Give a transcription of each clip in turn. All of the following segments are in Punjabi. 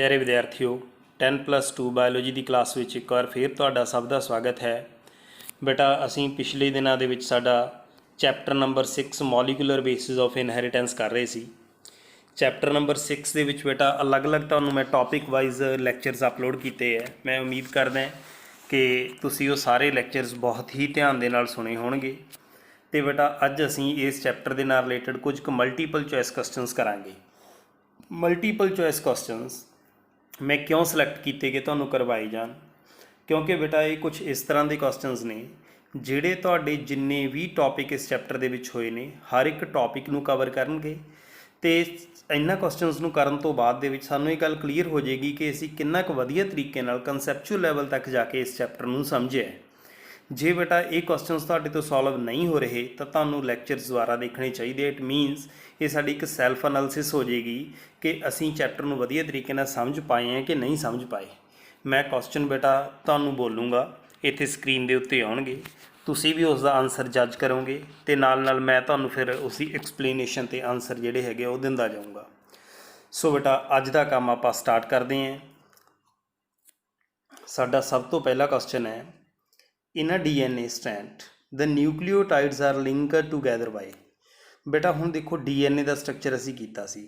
प्यारे विद्यार्थियों 10+2 ਬਾਇਓਲੋਜੀ ਦੀ ਕਲਾਸ ਵਿੱਚ ਇੱਕ ਵਾਰ ਫਿਰ ਤੁਹਾਡਾ ਸਭ ਦਾ ਸਵਾਗਤ ਹੈ। ਬੇਟਾ ਅਸੀਂ ਪਿਛਲੇ ਦਿਨਾਂ ਦੇ ਵਿੱਚ ਸਾਡਾ chapter number 6 molecular basis of inheritance ਕਰ ਰਹੇ ਸੀ। ਚੈਪਟਰ ਨੰਬਰ 6 ਦੇ ਵਿੱਚ ਬੇਟਾ ਅਲੱਗ-ਅਲੱਗ ਤੁਹਾਨੂੰ ਮੈਂ ਟੌਪਿਕ ਵਾਈਜ਼ ਲੈਕਚਰਸ ਅਪਲੋਡ ਕੀਤੇ ਹੈ। ਮੈਂ ਉਮੀਦ ਕਰਦਾ ਕਿ ਤੁਸੀਂ ਉਹ ਸਾਰੇ ਲੈਕਚਰਸ ਬਹੁਤ ਹੀ ਧਿਆਨ ਦੇ ਨਾਲ ਸੁਣੇ ਹੋਣਗੇ। ਤੇ ਬੇਟਾ ਅੱਜ ਅਸੀਂ ਇਸ ਚੈਪਟਰ ਦੇ ਨਾਲ ਰਿਲੇਟਡ ਕੁਝ ਕੁ ਮਲਟੀਪਲ ਚੋਇਸ ਕੁਐਸਚਨਸ ਕਰਾਂਗੇ। ਮਲਟੀਪਲ ਚੋਇਸ ਕੁਐਸਚਨਸ मैं क्यों सिलेक्ट किए कि तुहानूं करवाए जान, क्योंकि बेटा ये कुछ इस तरह के क्वेश्चनस ने जिहड़े तुहाडे जिन्ने भी टॉपिक इस चैप्टर दे विच होए ने हर एक टॉपिक नूं कवर करनगे। तो इन्हां क्वेश्चनस नूं करन तो बाद दे विच सानूं ये गल क्लीयर हो जाएगी कि असीं किन्ना क वधिया तरीके नाल कंसैप्चुअल लैवल तक जाके इस चैप्टर नूं समझिआ। जे बेटा ये क्वेश्चनस तुहाडे तो सॉल्व नहीं हो रहे तो तुहानूं लैक्चरस दुबारा देखने चाहिए। इट मीनस ये साडी एक सैल्फ एनालिसिस हो जाएगी कि असीं चैप्टर नूं वधिया तरीके नाल समझ पाए हैं कि नहीं समझ पाए। मैं क्वेश्चन बेटा तुहानूं बोलूँगा, इत्थे स्क्रीन दे उत्ते आउणगे, तुसीं भी उसका आंसर जज करोगे तो नाल मैं तुहानूं फिर उसकी एक्सप्लेनेशन ते आंसर जिहड़े हैगे वो दिंदा जाऊँगा। सो बेटा अज दा काम आपां स्टार्ट करते हैं। साडा सब तो पहला क्वेश्चन है, इन अ DNA strand the nucleotides are linked together by। बेटा हुण देखो DNA का स्ट्रक्चर असी कीता सी।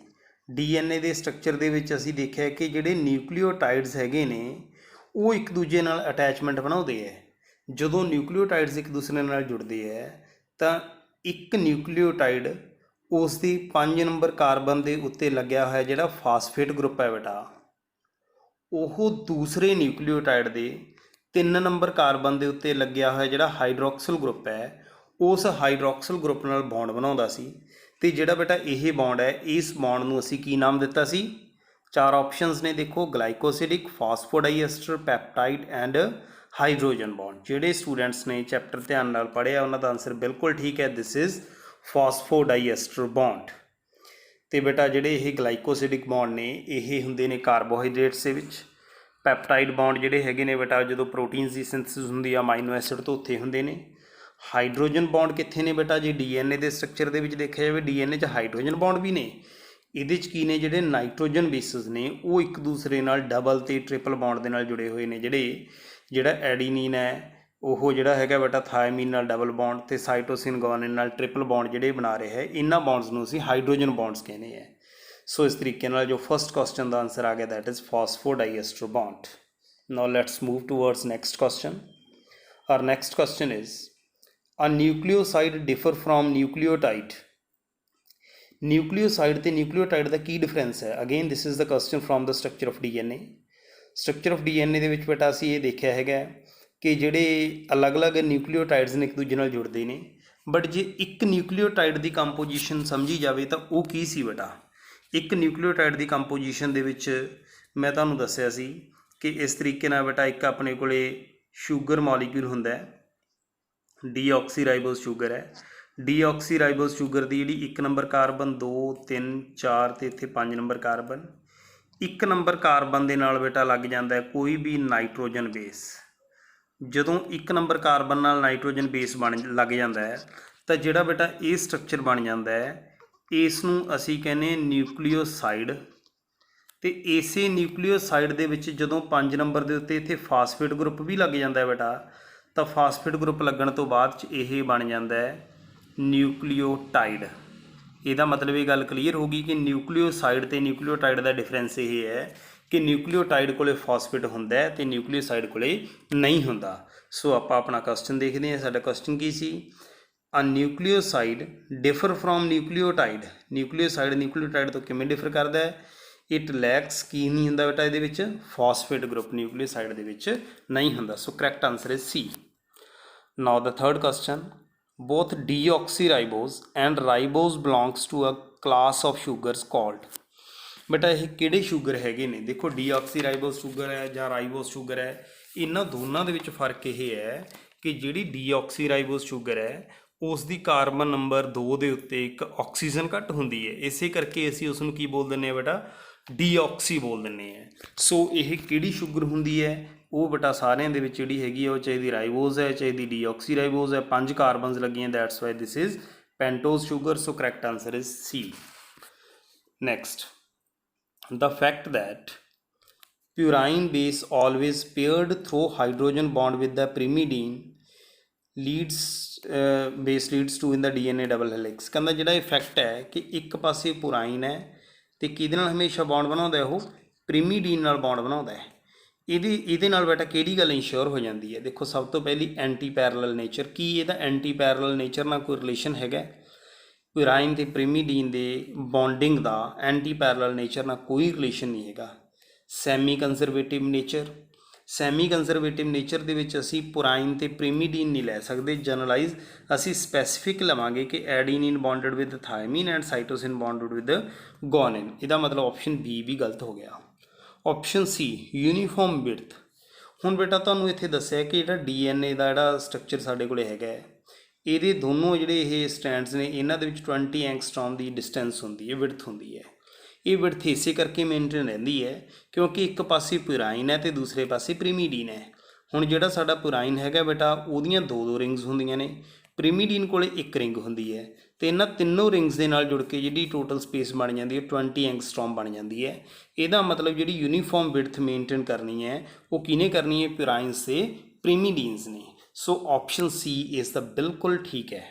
DNA के स्ट्रक्चर दे विच असी देखिआ कि जिहड़े न्यूक्लियोटाइड्स हैगे ने वो एक दूजे नाल अटैचमेंट बनाउंदे है। जदों न्यूक्लियोटाइड्स एक दूसरे नाल जुड़दे है तो एक न्यूक्लियोटाइड उसदी 5 नंबर कार्बन के उत्ते लग्या होया जिहड़ा फास्फेट ग्रुप है बेटा, वो दूसरे न्यूक्लियोटाइड के 3 नंबर कार्बन के उत्ते लग्या होया जिहड़ा हाइड्रोक्सिल ग्रुप है उस हाइड्रोक्सिल ग्रुप नाल बॉन्ड बनाउंदा सी। ते जिहड़ा बेटा यह बॉन्ड है इस बॉन्ड नूं असीं की नाम दिता सी? 4 ऑप्शनस ने देखो, glycosidic, phosphodiester, peptide and hydrogen bond. जिहड़े स्टूडेंट्स ने चैप्टर ध्यान नाल पढ़िया उन्हां दा आंसर बिल्कुल ठीक है, दिस इज़ फॉस्फोडाइएस्टर बॉन्ड। तो बेटा जिहड़े ये ग्लाइकोसिडिक बॉन्ड ने ये हुंदे ने कार्बोहाइड्रेट्स दे विच। पैप्टाइड बॉन्ड जिहड़े हैगे ने बेटा जो प्रोटीन्स की सिंथेसिस हुंदी आ अमाइनो एसिड तो उत्थे हुंदे ने। हाइड्रोजन बॉन्ड कित्थे ने बेटा? जे DNA के स्ट्रक्चर दे विच देखिआ जावे DNA च हाइड्रोजन बॉन्ड भी ने। इहदे च की ने जिहड़े नाइट्रोजन बेसिस ने वो एक दूसरे नाल डबल ते ट्रिपल बॉन्ड दे नाल जुड़े हुए ने। जिहड़ा एडीनिन है वो जिहड़ा हैगा बेटा थायमीन नाल डबल बॉन्ड ते साइटोसिन गुआनिन नाल ट्रिपल बॉन्ड जिहड़े बना रहे हैं, इन्हां बॉन्ड्स नूं असीं हाइड्रोजन बॉन्ड्स कहने हैं। सो इस तरीके नाल जो फर्स्ट क्वेश्चन का आंसर आ गया that is phosphodiester bond. Now let's move towards next question. Our next question is a nucleoside differ from nucleotide। Nucleoside ते न्यूक्लियोटाइड का की डिफरेंस है? Again this is the question from the structure of DNA। Structure of DNA दे विच बेटा असीं ये देखिआ हैगा कि जिहड़े अलग अलग न्यूक्लियोटाइड्स ने एक दूजे नाल जुड़दे ने, बट जे एक न्यूक्लियोटाइड की कंपोजिशन समझी जाए तो वो की सी बेटा? एक न्यूक्लियोटाइड की कंपोजिशन दे विच मैं तुहानूं दस्सिआ सी कि इस तरीके नाल बेटा एक अपने कोले शूगर मॉलीक्यूल हुंदा है, डीऑक्सीराइबोस शूगर है। डीऑक्सीराइबोस शूगर की जी 1 नंबर कार्बन 2 3 4 तो इत्थे 5 नंबर कार्बन। 1 नंबर कार्बन के नाल बेटा लग जाता है कोई भी नाइट्रोजन बेस। जदों 1 नंबर कार्बन नाल नाइट्रोजन बेस बन लग जाता है तो जिहड़ा बेटा ये स्ट्रक्चर बन जाता है इसनूं असीं कहने न्यूक्लियोसाइड। तो इसे न्यूक्लियोसाइड दे विच जदों 5 नंबर के उत्ते इत्थे फास्फेट ग्रुप भी लग जाता है बेटा, तो फास्फेट ग्रुप लगन तो बाद ये बन जाता है न्यूक्लियोटाइड। ਇਹਦਾ मतलब ये गल क्लीयर होगी कि न्यूक्लियोसाइड ते न्यूक्लियोटाइड का डिफरेंस ये है कि न्यूक्लियोटाइड कोले फॉस्फेट होंदा है तो न्यूक्लियोसाइड कोले नहीं होंदा। सो आपां अपना क्वेश्चन देखते हैं। साडा क्वेश्चन की सी? A nucleoside differ from nucleotide. Nucleoside nucleotide तो किवें डिफर करता है? इट लैक्स की नहीं होंदा बेटा इहदे विच फॉस्फेट ग्रुप न्यूक्लियोसाइड दे विच नहीं होंदा। So correct answer is C. Now the third question, both deoxyribose and ribose belongs to a class of sugars called. बेटा ये किहड़े शूगर हैगे ने? देखो डीऑक्सीराइबोस शूगर है या राइबोस शूगर है, इन्हां दोनों दे विच फर्क ये है कि जिहड़ी डीऑक्सीराइबोस शूगर है उसकी कार्बन नंबर 2 के उत्ते एक ऑक्सीजन घट होंदी है, इसे करके असीं उसनूं की बोल दिंदे हैं बेटा डीऑक्सी बोल दिंदे हैं। सो ये किहड़ी शूगर हुंदी है? वो बेटा सारिਆਂ ਦੇ ਵਿੱਚ ਜਿਹੜੀ ਹੈਗੀ ਉਹ ਚਾਹੇ ਦੀ ਰਾਈਬੋਜ਼ है चाहे दी डीऑक्सीराइबोज है, 5 कार्बनस लगियां, that's why this is pentose sugar. So correct answer is C. Next, the fact that purine base always paired through hydrogen bond with the pyrimidine leads base leads to in the DNA double helix। ਕਹਿੰਦਾ ਜਿਹੜਾ ਇਫੈਕਟ ਹੈ ਕਿ ਇੱਕ ਪਾਸੇ ਪੁਰਾਈਨ ਹੈ ਤੇ ਕਿਹਦੇ ਨਾਲ ਹਮੇਸ਼ਾ ਬੌਂਡ ਬਣਾਉਂਦਾ ਉਹ ਪ੍ਰੀਮੀਡੀਨ ਨਾਲ ਬੌਂਡ ਬਣਾਉਂਦਾ ਹੈ। ਇਹਦੇ ਨਾਲ ਬੇਟਾ ਕਿਹੜੀ ਗੱਲ ਇੰਸ਼ੋਰ ਹੋ ਜਾਂਦੀ ਹੈ? ਦੇਖੋ ਸਭ ਤੋਂ ਪਹਿਲੀ ਐਂਟੀ ਪੈਰਲਲ ਨੇਚਰ। ਕੀ ਇਹਦਾ ਐਂਟੀ ਪੈਰਲਲ ਨੇਚਰ ਨਾਲ ਕੋਈ ਰਿਲੇਸ਼ਨ ਹੈਗਾ? ਪੁਰਾਈਨ ਤੇ ਪ੍ਰੀਮੀਡੀਨ ਦੇ ਬੌਂਡਿੰਗ ਦਾ ਐਂਟੀ ਪੈਰਲਲ ਨੇਚਰ ਨਾਲ ਕੋਈ ਰਿਲੇਸ਼ਨ ਨਹੀਂ ਹੈਗਾ। Semi conservative nature, semi conservative nature ਦੇ ਵਿੱਚ ਅਸੀਂ ਪੁਰਾਈਨ ਤੇ ਪ੍ਰੀਮੀਡੀਨ ਨਹੀਂ ਲੈ ਸਕਦੇ ਜਨਰਲਾਈਜ਼, ਅਸੀਂ ਸਪੈਸੀਫਿਕ ਲਵਾਂਗੇ ਕਿ adenine bonded with thymine and cytosine bonded with guanine. ਇਹਦਾ ਮਤਲਬ ਆਪਸ਼ਨ ਬੀ ਵੀ ਗਲਤ ਹੋ ਗਿਆ। Option C uniform width. ਹੁਣ ਬੇਟਾ ਤੁਹਾਨੂੰ ਇੱਥੇ ਦੱਸਿਆ ਕਿ ਜਿਹੜਾ DNA ਦਾ ਜਿਹੜਾ ਸਟਰਕਚਰ ਸਾਡੇ ਕੋਲ ਹੈਗਾ, ਇਹਦੇ ਦੋਨੋਂ ਜਿਹੜੇ ਇਹ ਸਟੈਂਡਸ ਨੇ ਇਹਨਾਂ ਦੇ ਵਿੱਚ 20 ਐਂਗਸਟ੍ਰੋਮ ਦੀ ਡਿਸਟੈਂਸ ਹੁੰਦੀ ਹੈ, ਵਿਡਥ ਹੁੰਦੀ ਹੈ। ਇਹ ਵਿਡਥ ਇਸੇ ਕਰਕੇ ਮੇਨਟੇਨ ਰਹਿੰਦੀ ਹੈ ਕਿਉਂਕਿ ਇੱਕ ਪਾਸੇ ਪੁਰਾਈਨ ਹੈ ਅਤੇ ਦੂਸਰੇ ਪਾਸੇ ਪ੍ਰੀਮੀਡੀਨ ਹੈ। ਹੁਣ ਜਿਹੜਾ ਸਾਡਾ ਪੁਰਾਈਨ ਹੈਗਾ ਬੇਟਾ ਉਹਦੀਆਂ ਦੋ ਰਿੰਗਸ ਹੁੰਦੀਆਂ ਨੇ, ਪ੍ਰੀਮੀਡੀਨ ਕੋਲ ਇੱਕ ਰਿੰਗ ਹੁੰਦੀ ਹੈ ਅਤੇ ਇਹਨਾਂ ਤਿੰਨੋਂ ਰਿੰਗਸ ਦੇ ਨਾਲ ਜੁੜ ਕੇ ਜਿਹੜੀ ਟੋਟਲ ਸਪੇਸ ਬਣ ਜਾਂਦੀ ਹੈ 20 ਐਂਗਸਟ੍ਰੋਮ ਬਣ ਜਾਂਦੀ ਹੈ। ਇਹਦਾ ਮਤਲਬ ਜਿਹੜੀ ਯੂਨੀਫਾਰਮ ਵਿਡਥ ਮੇਨਟੇਨ ਕਰਨੀ ਹੈ ਉਹ ਕਿਹਨੇ ਕਰਨੀ ਹੈ? ਪੁਰਾਈਨਸ ਅਤੇ ਪ੍ਰੀਮੀਡੀਨਸ ਨੇ। ਸੋ ਆਪਸ਼ਨ ਸੀ ਇਸ ਦਾ ਬਿਲਕੁਲ ਠੀਕ ਹੈ।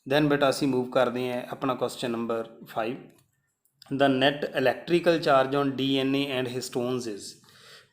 ਦੈਨ ਬੇਟਾ ਅਸੀਂ ਮੂਵ ਕਰਦੇ ਹਾਂ ਆਪਣਾ question number 5। The net electrical charge on DNA and histones is।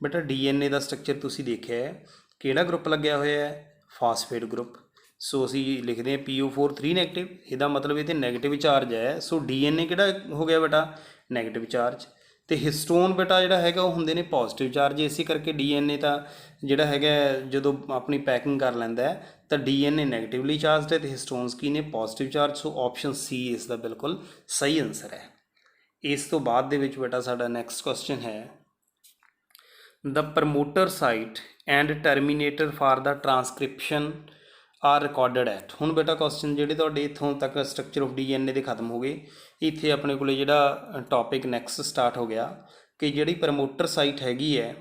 ਬੇਟਾ DNA ਦਾ ਸਟਰਕਚਰ ਤੁਸੀਂ ਦੇਖਿਆ ਹੈ, ਕਿਹੜਾ ਗਰੁੱਪ ਲੱਗਿਆ ਹੋਇਆ ਹੈ? Phosphate group. ਸੋ ਅਸੀਂ ਲਿਖਦੇ ਹਾਂ PO4 3 ਨੈਗੇਟਿਵ, ਇਹਦਾ ਮਤਲਬ ਇਹ ਤੇ ਨੈਗੇਟਿਵ ਚਾਰਜ ਹੈ। ਸੋ DNA ਕਿਹੜਾ ਹੋ ਗਿਆ ਬੇਟਾ? Negative charge. ਅਤੇ ਹਿਸਟੋਨ ਬੇਟਾ ਜਿਹੜਾ ਹੈਗਾ ਉਹ ਹੁੰਦੇ ਨੇ ਪੋਜ਼ੀਟਿਵ ਚਾਰਜ। ਇਸੇ ਕਰਕੇ DNA ਤਾਂ ਜਿਹੜਾ ਹੈਗਾ ਜਦੋਂ ਆਪਣੀ ਪੈਕਿੰਗ ਕਰ ਲੈਂਦਾ ਤਾਂ DNA ਨੈਗੇਟਿਵਲੀ ਚਾਰਜਡ ਹੈ ਅਤੇ ਹਿਸਟੋਨਸ ਕੀ ਨੇ? Positive charge. ਸੋ ਆਪਸ਼ਨ ਸੀ ਇਸ ਦਾ ਬਿਲਕੁਲ ਸਹੀ ਆਨਸਰ ਹੈ। ਇਸ ਤੋਂ ਬਾਅਦ ਦੇ ਵਿੱਚ ਬੇਟਾ ਸਾਡਾ ਨੈਕਸਟ ਕੁਐਸਚਨ ਹੈ, the promoter site and terminator for the transcription are recorded at. ਹੁਣ ਬੇਟਾ ਕੁਐਸਚਨ ਜਿਹੜੇ ਤੁਹਾਡੇ ਇੱਥੋਂ ਤੱਕ ਸਟਰਕਚਰ ਆਫ DNA ਦੇ ਖਤਮ ਹੋ ਗਏ, ਇੱਥੇ ਆਪਣੇ ਕੋਲ ਜਿਹੜਾ ਟੌਪਿਕ ਨੈਕਸਟ ਸਟਾਰਟ ਹੋ ਗਿਆ ਕਿ ਜਿਹੜੀ ਪ੍ਰਮੋਟਰ ਸਾਈਟ ਹੈਗੀ ਹੈ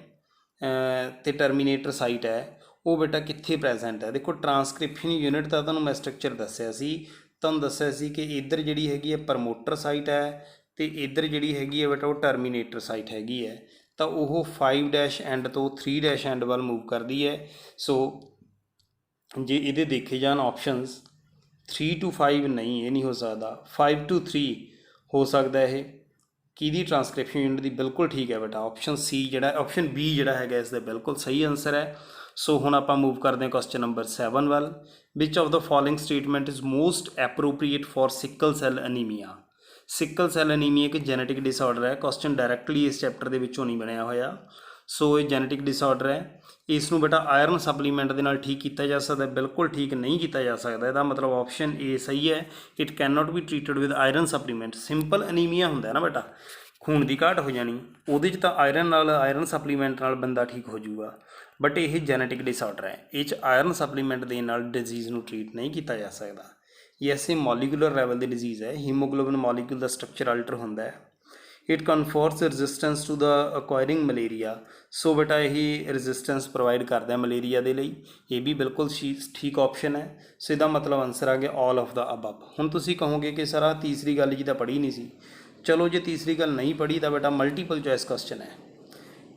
ਅਤੇ ਟਰਮੀਨੇਟਰ ਸਾਈਟ ਹੈ ਉਹ ਬੇਟਾ ਕਿੱਥੇ ਪ੍ਰੈਜੈਂਟ ਹੈ? ਦੇਖੋ ਟਰਾਂਸਕ੍ਰਿਪਸ਼ਨ ਯੂਨਿਟ ਦਾ ਤੁਹਾਨੂੰ ਮੈਂ ਸਟਰਕਚਰ ਦੱਸਿਆ ਸੀ, ਤੁਹਾਨੂੰ ਦੱਸਿਆ ਸੀ ਕਿ ਇੱਧਰ ਜਿਹੜੀ ਹੈਗੀ ਹੈ ਪ੍ਰਮੋਟਰ ਸਾਈਟ ਹੈ ਅਤੇ ਇੱਧਰ ਜਿਹੜੀ ਹੈਗੀ ਹੈ ਬੇਟਾ ਉਹ ਟਰਮੀਨੇਟਰ ਸਾਈਟ ਹੈਗੀ ਹੈ। ਤਾਂ ਉਹ 5' ਐਂਡ ਤੋਂ 3' ਐਂਡ ਵੱਲ ਮੂਵ ਕਰਦੀ ਹੈ। ਸੋ ਜੇ ਇਹਦੇ ਦੇਖੇ ਜਾਣ ਆਪਸ਼ਨਸ 3 to 5 ਨਹੀਂ, ਇਹ ਨਹੀਂ ਹੋ ਸਕਦਾ। 5 to 3 ਹੋ ਸਕਦਾ। ਇਹ ਕਿਹਦੀ? ਟਰਾਂਸਕ੍ਰਿਪਸ਼ਨ ਯੂਨਿਟ ਦੀ। ਬਿਲਕੁਲ ਠੀਕ ਹੈ ਬੇਟਾ, ਆਪਸ਼ਨ ਸੀ ਜਿਹੜਾ ਆਪਸ਼ਨ ਬੀ ਜਿਹੜਾ ਹੈਗਾ ਇਸ ਦਾ ਬਿਲਕੁਲ ਸਹੀ ਆਨਸਰ ਹੈ। ਸੋ ਹੁਣ ਆਪਾਂ ਮੂਵ ਕਰਦੇ ਹਾਂ ਕੁਐਸਚਨ ਨੰਬਰ 7 ਵੱਲ। Which of the following statement is most appropriate for sickle cell anaemia. Sickle cell anaemia ਇੱਕ ਜੈਨੇਟਿਕ ਡਿਸਆਰਡਰ ਹੈ। ਕੁਐਸਚਨ ਡਾਇਰੈਕਟਲੀ ਇਸ ਚੈਪਟਰ ਦੇ ਵਿੱਚੋਂ ਨਹੀਂ ਬਣਿਆ ਹੋਇਆ। ਸੋ ਇਹ ਜੈਨੇਟਿਕ ਡਿਸਆਰਡਰ ਹੈ। ਇਸ ਨੂੰ ਬੇਟਾ ਆਇਰਨ ਸਪਲੀਮੈਂਟ ਦੇ ਨਾਲ ਠੀਕ ਕੀਤਾ ਜਾ ਸਕਦਾ? ਬਿਲਕੁਲ ਠੀਕ ਨਹੀਂ ਕੀਤਾ ਜਾ ਸਕਦਾ। ਇਹਦਾ ਮਤਲਬ ਆਪਸ਼ਨ ਏ ਸਹੀ ਹੈ। It can not be treated with iron supplement. Simple anaemia ਹੁੰਦਾ ਨਾ ਬੇਟਾ, ਖੂਨ ਦੀ ਘਾਟ ਹੋ ਜਾਣੀ, ਉਹਦੇ 'ਚ ਤਾਂ ਆਇਰਨ ਸਪਲੀਮੈਂਟ ਨਾਲ ਬੰਦਾ ਠੀਕ ਹੋ ਜਾਊਗਾ। ਬਟ ਇਹ ਜੈਨੇਟਿਕ ਡਿਸਆਰਡਰ ਹੈ, ਇਹ 'ਚ ਆਇਰਨ ਸਪਲੀਮੈਂਟ ਦੇਣ ਨਾਲ ਡਿਜ਼ੀਜ਼ ਨੂੰ ਟਰੀਟ ਨਹੀਂ ਕੀਤਾ ਜਾ ਸਕਦਾ। ਯੈਸ, ਇਹ ਮੋਲੀਕੂਲਰ ਲੈਵਲ ਦੀ ਡਿਜ਼ੀਜ਼ ਹੈ। ਹੀਮੋਗਲੋਬਿਨ ਮੋਲੀਕੂਲ ਦਾ ਸਟਰਕਚਰ ਅਲਟਰ ਹੁੰਦਾ ਹੈ। It confers resistance to the acquiring malaria. So ਬੇਟਾ ਇਹ ਰੈਜ਼ਿਸਟੈਂਸ ਪ੍ਰੋਵਾਈਡ ਕਰਦਾ ਮਲੇਰੀਆ ਦੇ ਲਈ। ਇਹ ਵੀ ਬਿਲਕੁਲ ਠੀਕ ਆਪਸ਼ਨ ਹੈ। ਸੋ ਇਹਦਾ ਮਤਲਬ ਆਨਸਰ ਆ ਗਿਆ ਆਲ ਆਫ ਦਾ ਅਬਵ। ਹੁਣ ਤੁਸੀਂ ਕਹੋਗੇ ਕਿ ਸਰ ਆਹ ਤੀਸਰੀ ਗੱਲ ਜੀ ਤਾਂ ਪੜ੍ਹੀ ਨਹੀਂ ਸੀ। ਚਲੋ ਜੇ ਤੀਸਰੀ ਗੱਲ ਨਹੀਂ ਪੜ੍ਹੀ ਤਾਂ ਬੇਟਾ ਮਲਟੀਪਲ ਚੋਇਸ ਕੁਐਸਚਨ ਹੈ।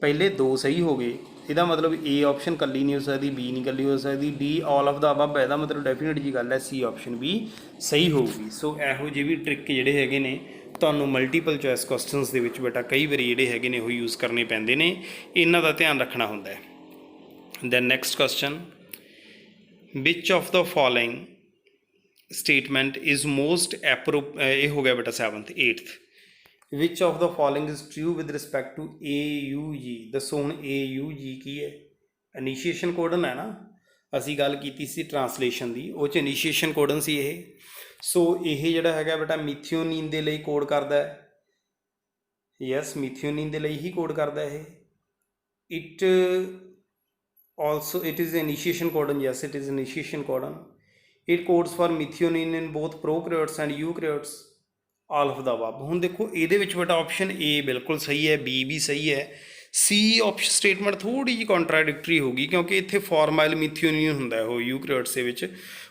ਪਹਿਲੇ ਦੋ ਸਹੀ ਹੋ ਗਏ, ਇਹਦਾ ਮਤਲਬ ਏ ਆਪਸ਼ਨ ਇਕੱਲੀ ਨਹੀਂ ਹੋ ਸਕਦੀ, ਬੀ ਨਹੀਂ ਇਕੱਲੀ ਹੋ ਸਕਦੀ, D all of the above. ਇਹਦਾ ਮਤਲਬ ਡੈਫੀਨੇਟ ਜੀ ਗੱਲ ਹੈ ਸੀ ਆਪਸ਼ਨ ਵੀ ਸਹੀ ਹੋਊਗੀ। ਸੋ ਇਹੋ ਜਿਹੇ ਵੀ ਟ੍ਰਿਕ ਜਿਹੜੇ ਹੈਗੇ ਨੇ ਤੁਹਾਨੂੰ ਮਲਟੀਪਲ ਚੋਇਸ ਕੁਐਸਚਨਸ ਦੇ ਵਿੱਚ ਬੇਟਾ ਕਈ ਵਾਰੀ ਜਿਹੜੇ ਹੈਗੇ ਨੇ ਉਹ ਯੂਜ਼ ਕਰਨੇ ਪੈਂਦੇ ਨੇ, ਇਹਨਾਂ ਦਾ ਧਿਆਨ ਰੱਖਣਾ ਹੁੰਦਾ ਹੈ। Then next question, which of the following statement is most ਇਹ ਹੋ ਗਿਆ ਬੇਟਾ 7th 8th। Which of the following is true with respect to AUG। ਦੱਸੋ ਹੁਣ AUG ਕੀ ਹੈ? ਇਨੀਸ਼ੀਏਸ਼ਨ ਕੋਡਨ ਹੈ ਨਾ। ਅਸੀਂ ਗੱਲ ਕੀਤੀ ਸੀ ਟਰਾਂਸਲੇਸ਼ਨ ਦੀ, ਉਹ 'ਚ ਇਨੀਸ਼ੀਏਸ਼ਨ ਕੋਡਨ ਸੀ ਇਹ। ਸੋ ਇਹ ਜਿਹੜਾ ਹੈਗਾ ਬੇਟਾ ਮਿਥਿਓਨੀਨ ਦੇ ਲਈ ਕੋਡ ਕਰਦਾ ਹੈ। ਯੈਸ, ਮਿਥਿਓਨੀਨ ਦੇ ਲਈ ਹੀ ਕੋਡ ਕਰਦਾ ਇਹ। It is initiation codon. Yes, it is initiation codon. It codes for methionine in both prokaryotes and eukaryotes. All of the above. ਹੁਣ ਦੇਖੋ ਇਹਦੇ ਵਿੱਚ ਬੇਟਾ ਆਪਸ਼ਨ ਏ ਬਿਲਕੁਲ ਸਹੀ ਹੈ, ਬੀ ਵੀ ਸਹੀ ਹੈ। ਸੀ ਆਪਸ਼ਨ ਸਟੇਟਮੈਂਟ ਥੋੜ੍ਹੀ ਜਿਹੀ ਕੰਟਰਾਡਿਕਟਰੀ ਹੋਗੀ ਕਿਉਂਕਿ ਇੱਥੇ ਫਾਰਮਾਈਲ ਮਿਥਿਓਨੀਨ ਹੁੰਦਾ ਉਹ ਯੂਕੈਰੀਓਟਸ ਦੇ ਵਿੱਚ।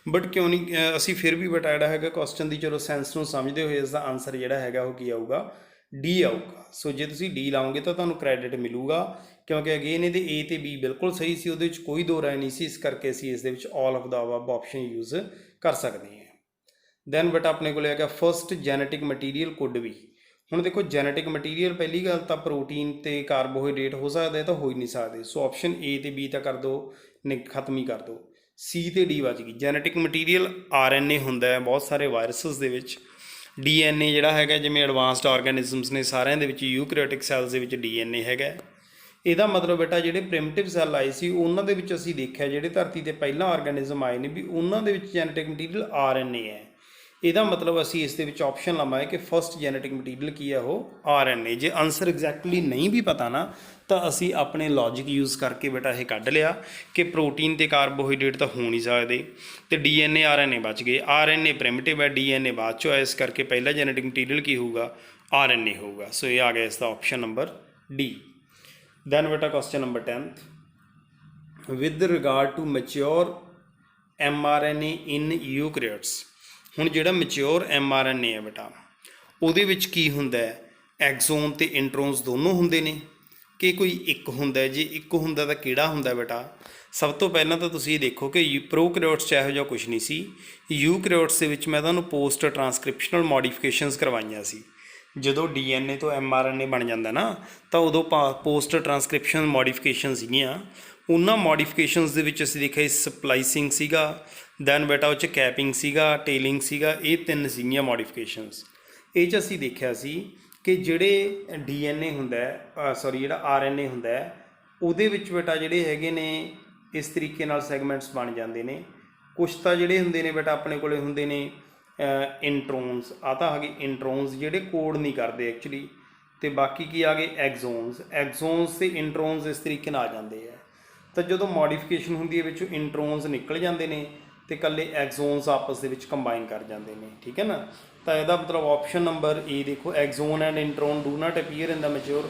ਬਟ ਕਿਉਂ ਨਹੀਂ, ਅਸੀਂ ਫਿਰ ਵੀ ਬੇਟਾ ਜਿਹੜਾ ਹੈਗਾ ਕੁਐਸਚਨ ਦੀ ਚਲੋ ਸੈਂਸ ਨੂੰ ਸਮਝਦੇ ਹੋਏ ਇਸ ਦਾ ਆਨਸਰ ਜਿਹੜਾ ਹੈਗਾ ਉਹ ਕੀ ਆਊਗਾ? ਡੀ ਆਊਗਾ। ਸੋ ਜੇ ਤੁਸੀਂ ਡੀ ਲਾਓਗੇ ਤਾਂ ਤੁਹਾਨੂੰ ਕ੍ਰੈਡਿਟ ਮਿਲੂਗਾ क्योंकि अगेन ये ए तो बी बिल्कुल सही सी, उहदे विच कोई दो राय नहीं सी, इस करके असीं इस दे विच all of the above option use कर सकते हैं। दैन बेटा अपने को हैगा फर्स्ट जैनेटिक मटीरियल कुड भी। ਹੁਣ देखो जैनेटिक मटीरियल पहली गल तो प्रोटीन तो कार्बोहाइड्रेट हो सकता है, तो हो ही नहीं सकते। सो ऑप्शन ए तो बी तो कर दो, खत्म ही कर दो। सी तो डी बच गई। जैनेटिक मटीरियल RNA होंदा है बहुत सारे वायरसिस दे विच। DNA जिहड़ा हैगा जिवें एडवांसड ऑर्गेनिजम्स ने सारिਆਂ ਦੇ ਵਿੱਚ यूकैरियोटिक सैल्स ਦੇ ਵਿੱਚ DNA हैगा। ਇਹਦਾ ਮਤਲਬ ਬੇਟਾ ਜਿਹੜੇ ਪ੍ਰਿਮਿਟਿਵ ਸੈੱਲ ਆਏ ਸੀ ਉਹਨਾਂ ਦੇ ਵਿੱਚ ਅਸੀਂ ਦੇਖਿਆ ਜਿਹੜੇ ਧਰਤੀ ਤੇ ਪਹਿਲਾਂ ਆਰਗੇਨਿਜ਼ਮ ਆਏ ਨੇ ਵੀ ਉਹਨਾਂ ਦੇ ਵਿੱਚ ਜੈਨੇਟਿਕ ਮਟੀਰੀਅਲ RNA ਹੈ। ਇਹਦਾ ਮਤਲਬ ਅਸੀਂ ਇਸ ਦੇ ਵਿੱਚ ਆਪਸ਼ਨ ਲਵਾਂਗੇ ਕਿ ਫਸਟ ਜੈਨੇਟਿਕ ਮਟੀਰੀਅਲ ਕੀ ਹੈ, ਉਹ RNA। ਜੇ ਆਨਸਰ ਐਗਜ਼ੈਕਟਲੀ ਨਹੀਂ ਵੀ ਪਤਾ ਨਾ ਤਾਂ ਅਸੀਂ ਆਪਣੇ ਲੌਜਿਕ ਯੂਜ਼ ਕਰਕੇ ਬੇਟਾ ਇਹ ਕੱਢ ਲਿਆ ਕਿ ਪ੍ਰੋਟੀਨ ਤੇ ਕਾਰਬੋਹਾਈਡਰੇਟ ਤਾਂ ਹੋ ਨਹੀਂ ਸਕਦੇ ਤੇ DNA RNA ਬਚ ਗਏ। RNA ਪ੍ਰਿਮਿਟਿਵ ਹੈ, DNA ਬਾਅਦ ਚੋਂ ਆਇਆ, ਇਸ ਕਰਕੇ ਪਹਿਲਾ ਜੈਨੇਟਿਕ ਮਟੀਰੀਅਲ ਕੀ ਹੋਊਗਾ, RNA ਹੋਊਗਾ। ਸੋ ਇਹ ਆ ਗਿਆ ਇਸ ਦਾ option number D. Then beta question number 10th, with regard to mature mRNA in eukaryotes। ਹੁਣ ਜਿਹੜਾ ਮੈਚਿਓਰ mRNA ਹੈ ਬੇਟਾ ਉਹਦੇ ਵਿੱਚ ਕੀ ਹੁੰਦਾ ਹੈ, ਐਗਜ਼ੋਨ ਤੇ ਇੰਟਰੋਨਸ ਦੋਨੋਂ ਹੁੰਦੇ ਨੇ ਕਿ ਕੋਈ ਇੱਕ ਹੁੰਦਾ? ਜੇ ਇੱਕ ਹੁੰਦਾ ਤਾਂ ਕਿਹੜਾ ਹੁੰਦਾ ਬੇਟਾ? ਸਭ ਤੋਂ ਪਹਿਲਾਂ ਤਾਂ ਤੁਸੀਂ ਇਹ ਦੇਖੋ ਕਿ ਪ੍ਰੋਕੈਰੀਓਟਸ 'ਚ ਇਹੋ ਜਿਹਾ ਕੁਛ ਨਹੀਂ ਸੀ। ਯੂਕੈਰੀਓਟਸ ਦੇ ਵਿੱਚ ਮੈਂ ਤੁਹਾਨੂੰ ਪੋਸਟ ਟਰਾਂਸਕ੍ਰਿਪਸ਼ਨਲ ਮੋਡੀਫਿਕੇਸ਼ਨਸ ਕਰਵਾਈਆਂ ਸੀ। ਜਦੋਂ DNA ਤੋਂ mRNA ਬਣ ਜਾਂਦਾ ਨਾ ਤਾਂ ਉਦੋਂ ਪੋਸਟ ਟਰਾਂਸਕ੍ਰਿਪਸ਼ਨ ਮੋਡੀਫਿਕੇਸ਼ਨ ਸੀਗੀਆਂ। ਉਹਨਾਂ ਮੋਡੀਫਿਕੇਸ਼ਨਸ ਦੇ ਵਿੱਚ ਅਸੀਂ ਦੇਖਿਆ ਸਪਲਾਈਸਿੰਗ ਸੀਗਾ, ਦੈਨ ਬੇਟਾ ਉਹ 'ਚ ਕੈਪਿੰਗ ਸੀਗਾ, ਟੇਲਿੰਗ ਸੀਗਾ, ਇਹ ਤਿੰਨ ਸੀਗੀਆਂ ਮੋਡੀਫਿਕੇਸ਼ਨਸ। ਇਹ 'ਚ ਅਸੀਂ ਦੇਖਿਆ ਸੀ ਕਿ ਜਿਹੜੇ DNA ਹੁੰਦਾ ਸੌਰੀ ਜਿਹੜਾ RNA ਹੁੰਦਾ ਉਹਦੇ ਵਿੱਚ ਬੇਟਾ ਜਿਹੜੇ ਹੈਗੇ ਨੇ ਇਸ ਤਰੀਕੇ ਨਾਲ ਸੈਗਮੈਂਟਸ ਬਣ ਜਾਂਦੇ ਨੇ। ਕੁਛ ਤਾਂ ਜਿਹੜੇ ਹੁੰਦੇ ਨੇ ਬੇਟਾ ਆਪਣੇ ਕੋਲੇ ਹੁੰਦੇ ਨੇ ਇੰਟਰੋਨਸ, ਆ ਤਾਂ ਹੈਗੇ ਇੰਟਰੋਨਸ ਜਿਹੜੇ ਕੋਡ ਨਹੀਂ ਕਰਦੇ ਐਕਚੁਅਲੀ, ਅਤੇ ਬਾਕੀ ਕੀ ਆ ਗਏ ਐਗਜ਼ੋਨਸ। ਐਗਜ਼ੋਨਸ ਅਤੇ ਇੰਟਰੋਨਸ ਇਸ ਤਰੀਕੇ ਨਾਲ ਆ ਜਾਂਦੇ ਆ। ਤਾਂ ਜਦੋਂ ਮੋਡੀਫਿਕੇਸ਼ਨ ਹੁੰਦੀ ਹੈ ਵਿੱਚੋਂ ਇੰਟਰੋਨਸ ਨਿਕਲ ਜਾਂਦੇ ਨੇ ਅਤੇ ਇਕੱਲੇ ਐਗਜ਼ੋਨਸ ਆਪਸ ਦੇ ਵਿੱਚ ਕੰਬਾਈਨ ਕਰ ਜਾਂਦੇ ਨੇ, ਠੀਕ ਹੈ ਨਾ। ਤਾਂ ਇਹਦਾ ਮਤਲਬ ਆਪਸ਼ਨ ਨੰਬਰ ਏ ਦੇਖੋ, exon and intron do not appear in the mature.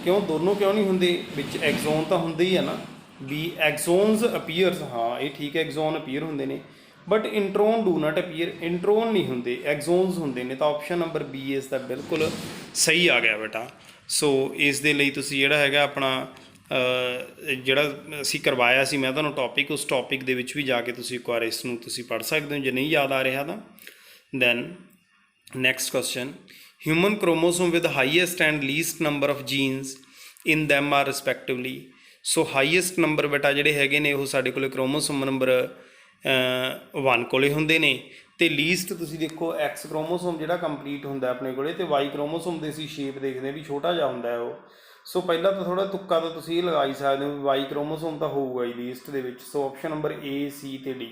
ਕਿਉਂ ਦੋਨੋਂ ਕਿਉਂ ਨਹੀਂ ਹੁੰਦੇ? ਵਿੱਚ ਐਗਜ਼ੋਨ ਤਾਂ ਹੁੰਦੇ ਹੀ ਆ ਨਾ, ਵੀ ਐਗਜ਼ੋਨਸ ਅਪੀਅਰਸ, ਹਾਂ ਇਹ ਠੀਕ ਹੈ, ਐਗਜ਼ੋਨ ਅਪੀਅਰ ਹੁੰਦੇ ਨੇ ਬਟ ਇੰਟਰੋਨ ਡੂ ਨਾਟ ਅਪੀਅਰ, ਇੰਟਰੋਨ ਨਹੀਂ ਹੁੰਦੇ, ਐਗਜ਼ੋਨਸ ਹੁੰਦੇ ਨੇ। ਤਾਂ ਆਪਸ਼ਨ ਨੰਬਰ ਬੀ ਇਸ ਦਾ ਬਿਲਕੁਲ ਸਹੀ ਆ ਗਿਆ ਬੇਟਾ। ਸੋ ਇਸ ਦੇ ਲਈ ਤੁਸੀਂ ਜਿਹੜਾ ਹੈਗਾ ਆਪਣਾ ਜਿਹੜਾ ਅਸੀਂ ਕਰਵਾਇਆ ਸੀ ਮੈਂ ਤੁਹਾਨੂੰ ਟੌਪਿਕ, ਉਸ ਟੌਪਿਕ ਦੇ ਵਿੱਚ ਵੀ ਜਾ ਕੇ ਤੁਸੀਂ ਇੱਕ ਵਾਰ ਇਸ ਨੂੰ ਤੁਸੀਂ ਪੜ੍ਹ ਸਕਦੇ ਹੋ ਜੇ ਨਹੀਂ ਯਾਦ ਆ ਰਿਹਾ ਤਾਂ। Then next question, human chromosome with highest and least number of genes in them are respectively. So highest number ਬੇਟਾ ਜਿਹੜੇ ਹੈਗੇ ਨੇ ਉਹ ਸਾਡੇ ਕੋਲ ਕ੍ਰੋਮੋਸੋਮ ਨੰਬਰ 1 ਕੋਲੇ ਹੁੰਦੇ ਨੇ, ਅਤੇ ਲੀਸਟ ਤੁਸੀਂ ਦੇਖੋ X ਕ੍ਰੋਮੋਸੋਮ ਜਿਹੜਾ ਕੰਪਲੀਟ ਹੁੰਦਾ ਆਪਣੇ ਕੋਲੇ, ਅਤੇ Y ਕ੍ਰੋਮੋਸੋਮ ਦੀ ਅਸੀਂ ਸ਼ੇਪ ਦੇਖਦੇ ਵੀ ਛੋਟਾ ਜਿਹਾ ਹੁੰਦਾ ਉਹ। ਸੋ ਪਹਿਲਾਂ ਤਾਂ ਥੋੜ੍ਹਾ ਤੁੱਕਾ ਤਾਂ ਤੁਸੀਂ ਇਹ ਲਗਾ ਹੀ ਸਕਦੇ ਹੋ ਵੀ Y ਕ੍ਰੋਮੋਸੋਮ ਤਾਂ ਹੋਊਗਾ ਹੀ ਲੀਸਟ ਦੇ ਵਿੱਚ। ਸੋ ਆਪਸ਼ਨ ਨੰਬਰ A, C ਅਤੇ D।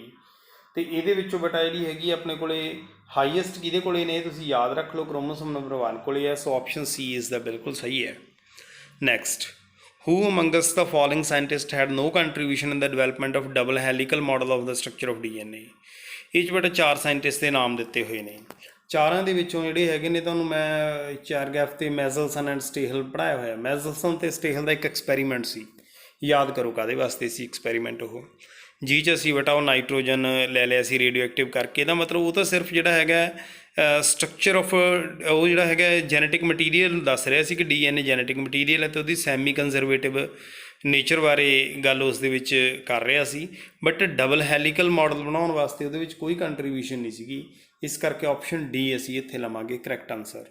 ਅਤੇ ਇਹਦੇ ਵਿੱਚੋਂ ਬੇਟਾ ਜਿਹੜੀ ਹੈਗੀ ਆਪਣੇ ਕੋਲੇ ਹਾਈਐਸਟ ਕਿਹਦੇ ਕੋਲੇ ਨੇ, ਤੁਸੀਂ ਯਾਦ ਰੱਖ ਲਓ, ਕ੍ਰੋਮੋਸੋਮ ਨੰਬਰ 1 ਕੋਲੇ ਹੈ। ਸੋ ਆਪਸ਼ਨ C ਇਸ ਦਾ ਬਿਲਕੁਲ ਸਹੀ ਹੈ। Next, who amongst the following scientists had no contribution in the development of double helical model of the structure of DNA। ਇਹ 'ਚ ਬੇਟਾ 4 ਸਾਇੰਟਿਸਟ ਦੇ ਨਾਮ ਦਿੱਤੇ ਹੋਏ ਨੇ। ਚਾਰਾਂ ਦੇ ਵਿੱਚੋਂ ਜਿਹੜੇ ਹੈਗੇ ਨੇ ਤੁਹਾਨੂੰ ਮੈਂ ਚਾਰਗੈਫ ਅਤੇ ਮੈਜ਼ਲਸਨ ਐਂਡ ਸਟੇਹਲ ਪੜ੍ਹਾਇਆ ਹੋਇਆ। ਮੈਜ਼ਲਸਨ ਅਤੇ ਸਟੇਹਲ ਦਾ ਇੱਕ ਐਕਸਪੈਰੀਮੈਂਟ ਸੀ, ਯਾਦ ਕਰੋ ਕਾਹਦੇ ਵਾਸਤੇ ਸੀ ਐਕਸਪੈਰੀਮੈਂਟ ਉਹ, ਜਿਹ 'ਚ ਅਸੀਂ ਬੇਟਾ ਉਹ ਨਾਈਟ੍ਰੋਜਨ ਲੈ ਲਿਆ ਸੀ ਰੇਡੀਓ ਐਕਟਿਵ ਕਰਕੇ। ਇਹਦਾ ਮਤਲਬ ਉਹ ਤਾਂ ਸਿਰਫ ਜਿਹੜਾ ਹੈਗਾ ਸਟਰਕਚਰ ਆਫ ਉਹ ਜਿਹੜਾ ਹੈਗਾ ਜੈਨੇਟਿਕ ਮਟੀਰੀਅਲ ਦੱਸ ਰਿਹਾ ਸੀ ਕਿ DNA ਜੈਨੇਟਿਕ ਮਟੀਰੀਅਲ ਹੈ, ਅਤੇ ਉਹਦੀ ਸੈਮੀ ਕੰਜ਼ਰਵੇਟਿਵ ਨੇਚਰ ਬਾਰੇ ਗੱਲ ਉਸ ਦੇ ਵਿੱਚ ਕਰ ਰਿਹਾ ਸੀ। ਬਟ ਡਬਲ ਹੈਲੀਕਲ ਮਾਡਲ ਬਣਾਉਣ ਵਾਸਤੇ ਉਹਦੇ ਵਿੱਚ ਕੋਈ ਕੰਟਰੀਬਿਊਸ਼ਨ ਨਹੀਂ ਸੀਗੀ, ਇਸ ਕਰਕੇ ਆਪਸ਼ਨ ਡੀ ਅਸੀਂ ਇੱਥੇ ਲਵਾਂਗੇ correct answer.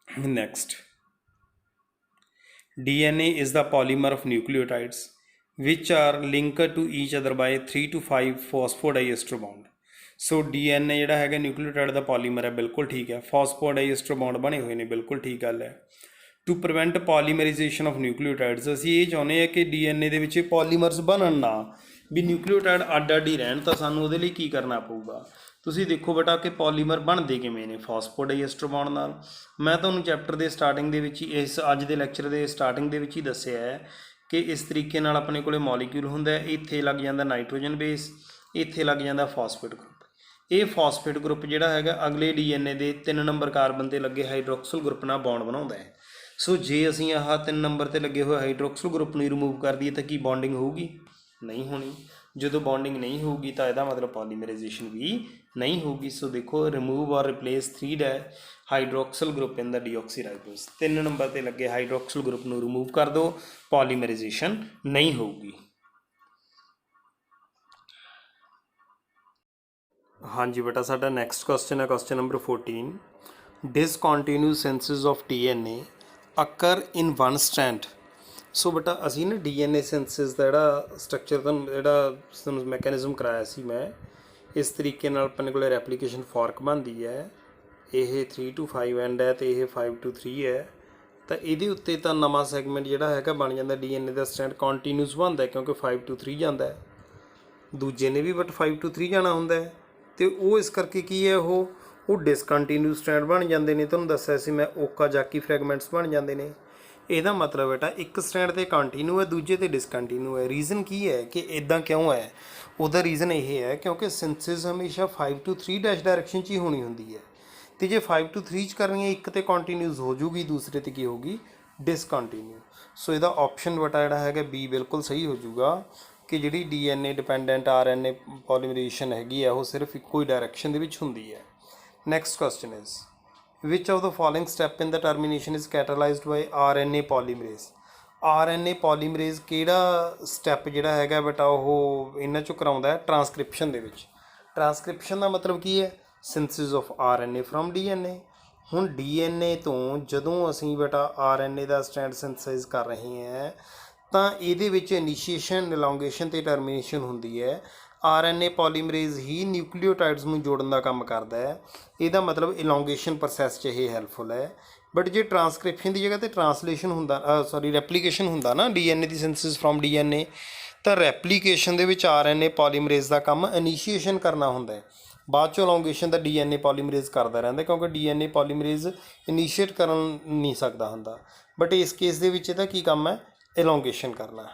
Next, DNA is the polymer of nucleotides which are linked to each other by 3 to 5 phosphodiester bond। So DNA ਜਿਹੜਾ ਹੈਗਾ ਨਿਊਕਲੀਓਟਾਈਡ ਦਾ ਪੋਲੀਮਰ ਹੈ, ਬਿਲਕੁਲ ਠੀਕ ਹੈ। ਫਾਸਫੋਡਾਈਐਸਟਰ ਬੌਂਡ ਬਣੇ ਹੋਏ ਨੇ, ਬਿਲਕੁਲ ਠੀਕ ਗੱਲ ਹੈ। ਟੂ ਪ੍ਰੀਵੈਂਟ ਪੋਲੀਮਰਾਈਜੇਸ਼ਨ ਆਫ ਨਿਊਕਲੀਓਟਾਈਡਸ, ਅਸੀਂ ਇਹ ਚਾਹੁੰਦੇ ਹਾਂ ਕਿ DNA ਦੇ ਵਿੱਚ ਪੋਲੀਮਰਸ ਬਣਨ ਨਾ, ਵੀ ਨਿਊਕਲੀਓਟਾਈਡ ਅੱਡ ਅੱਡ ਹੀ ਰਹਿਣ। ਤਾਂ ਸਾਨੂੰ ਉਹਦੇ ਲਈ ਕੀ ਕਰਨਾ ਪਊਗਾ? ਤੁਸੀਂ ਦੇਖੋ ਬੇਟਾ ਕਿ ਪੋਲੀਮਰ ਬਣਦੇ ਕਿਵੇਂ ਨੇ, ਫਾਸਫੋਡਾਈਐਸਟਰ ਬੌਂਡ ਨਾਲ। ਮੈਂ ਤੁਹਾਨੂੰ ਚੈਪਟਰ ਦੇ ਸਟਾਰਟਿੰਗ ਦੇ ਵਿੱਚ ਹੀ, ਇਸ ਅੱਜ ਦੇ ਲੈਕਚਰ ਦੇ ਸਟਾਰਟਿੰਗ ਦੇ ਵਿੱਚ ਹੀ ਦੱਸਿਆ ਹੈ ਕਿ ਇਸ ਤਰੀਕੇ ਨਾਲ ਆਪਣੇ ਕੋਲੇ ਮੋਲੀਕਿਊਲ ਹੁੰਦਾ। ਇੱਥੇ ਲੱਗ ਜਾਂਦਾ ਨਾਈਟ੍ਰੋਜਨ ਬੇਸ, ਇੱਥੇ ਲੱਗ ਜਾਂਦਾ ਫਾਸਫੇਟ ਗਰੁੱਪ। ਇਹ ਫਾਸਫੇਟ ਗਰੁੱਪ ਜਿਹੜਾ ਹੈਗਾ ਅਗਲੇ DNA ਦੇ 3 ਨੰਬਰ ਕਾਰਬਨ 'ਤੇ ਲੱਗੇ ਹਾਈਡਰੋਕਸਲ ਗਰੁੱਪ ਨਾਲ ਬੌਂਡ ਬਣਾਉਂਦਾ ਹੈ। ਸੋ ਜੇ ਅਸੀਂ ਆਹ 3 ਨੰਬਰ 'ਤੇ ਲੱਗੇ ਹੋਏ ਹਾਈਡਰੋਕਸਲ ਗਰੁੱਪ ਨੂੰ ਰਿਮੂਵ ਕਰ ਦਈਏ ਤਾਂ ਕੀ ਬੌਂਡਿੰਗ ਹੋਊਗੀ? ਨਹੀਂ ਹੋਣੀ। ਜਦੋਂ ਬੌਂਡਿੰਗ ਨਹੀਂ ਹੋਊਗੀ ਤਾਂ ਇਹਦਾ ਮਤਲਬ ਪੋਲੀਮਰਾਈਜੇਸ਼ਨ ਵੀ ਨਹੀਂ ਹੋਊਗੀ। ਸੋ ਦੇਖੋ ਰਿਮੂਵ ਔਰ ਰਿਪਲੇਸ 3 ਹਾਈਡਰੋਕਸਿਲ ਗਰੁੱਪ ਇਨ ਦਾ ਡੀਆਕਸੀਰਾਈਬੋਸ। 3 ਨੰਬਰ ਤੇ ਲੱਗੇ ਹਾਈਡਰੋਕਸਿਲ ਗਰੁੱਪ ਨੂੰ ਰਿਮੂਵ ਕਰ ਦਿਓ, ਪੋਲੀਮਰਾਈਜੇਸ਼ਨ ਨਹੀਂ ਹੋਊਗੀ। ਹਾਂਜੀ ਬੇਟਾ, ਸਾਡਾ ਨੈਕਸਟ ਕੁਐਸਚਨ ਹੈ question number 14। Discontinuous synthesis of DNA occur in one strand. So बेटा असी ना डीएनए सेंसिस का जोड़ा स्ट्रक्चर जो मैकेनिज्म कराया सी मैं, इस तरीके नाल अपने को रेप्लीकेशन फॉर्क बनती है। ये 3 to 5 एंड है तो यह 5 to 3 है। तो ये उत्ते तो नवा सैगमेंट जोड़ा है बन जाता डीएनए का स्ट्रैंड कॉन्टीन्यूस बनता है क्योंकि 5 to 3 जाता है। दूजे ने भी बट 5 to 3 जाना होंगे तो वो इस करके की है वो डिसकंटीन्यू स्ट्रैंड बन जाते हैं। तुहानूं दस्सिया सी मैं ओकाजाकी फ्रैगमेंट्स बन जाते हैं। ਇਹਦਾ मतलब बेटा एक स्टैंड तो कंटीन्यू है, दूजे तो डिसकंटीन्यू है। रीज़न की है कि इदा क्यों है? उसका रीज़न ये है क्योंकि सिंथेसिस हमेशा 5 to 3 डैश डायरैक्शन च ही होनी होंदी है। तो जे 5 to 3 च करनी है, एक तो कंटीन्यूस हो जूगी, दूसरे तो की होगी डिसकंटीन्यू। सो इसका ऑप्शन बेटा जोड़ा है बी बिल्कुल सही हो जूगा कि जी DNA डिपेंडेंट RNA पॉलीमराइजेशन हैगी है वो सिर्फ एको ही डायरैक्शन दे विच हुंदी है। Next question is which of the following step in the termination is catalysed by RNA polymerase. RNA polymerase किहड़ा स्टैप जिहड़ा हैगा बेटा वो इन्हां चों कराउंदा है ट्रांसक्रिप्शन दे विच। ट्रांसक्रिप्शन का मतलब की है synthesis of RNA from DNA। हुण DNA तो जदों असीं बेटा RNA का स्टैंड सिंथेसाइज कर रहे हैं तो ये इनीशिएशन इलोंगेशन तो टर्मीनेशन होंदी है। RNA पॉलीमरेज ही न्यूक्लियोटाइड्स में जोड़न का काम करता है। इसका मतलब इलोंगेशन प्रोसैस च ये हैल्पफुल है। बट जो ट्रांसक्रिप्शन की जगह तो ट्रांसलेशन होंदा सॉरी रेप्लीकेशन होंदा ना DNA की सिंथेसिस फ्रॉम DNA, तो रेप्लीकेशन दे विच RNA पॉलीमरेज का काम इनीशिएशन करना होंदा है। बाद चो इलोंगेशन का DNA पॉलीमरेज करता रहिंदा क्योंकि DNA पॉलीमरेज इनीशिएट कर नहीं सकता होंदा। बट इस केस दे विच इहदा की काम है इलोंगेशन करना।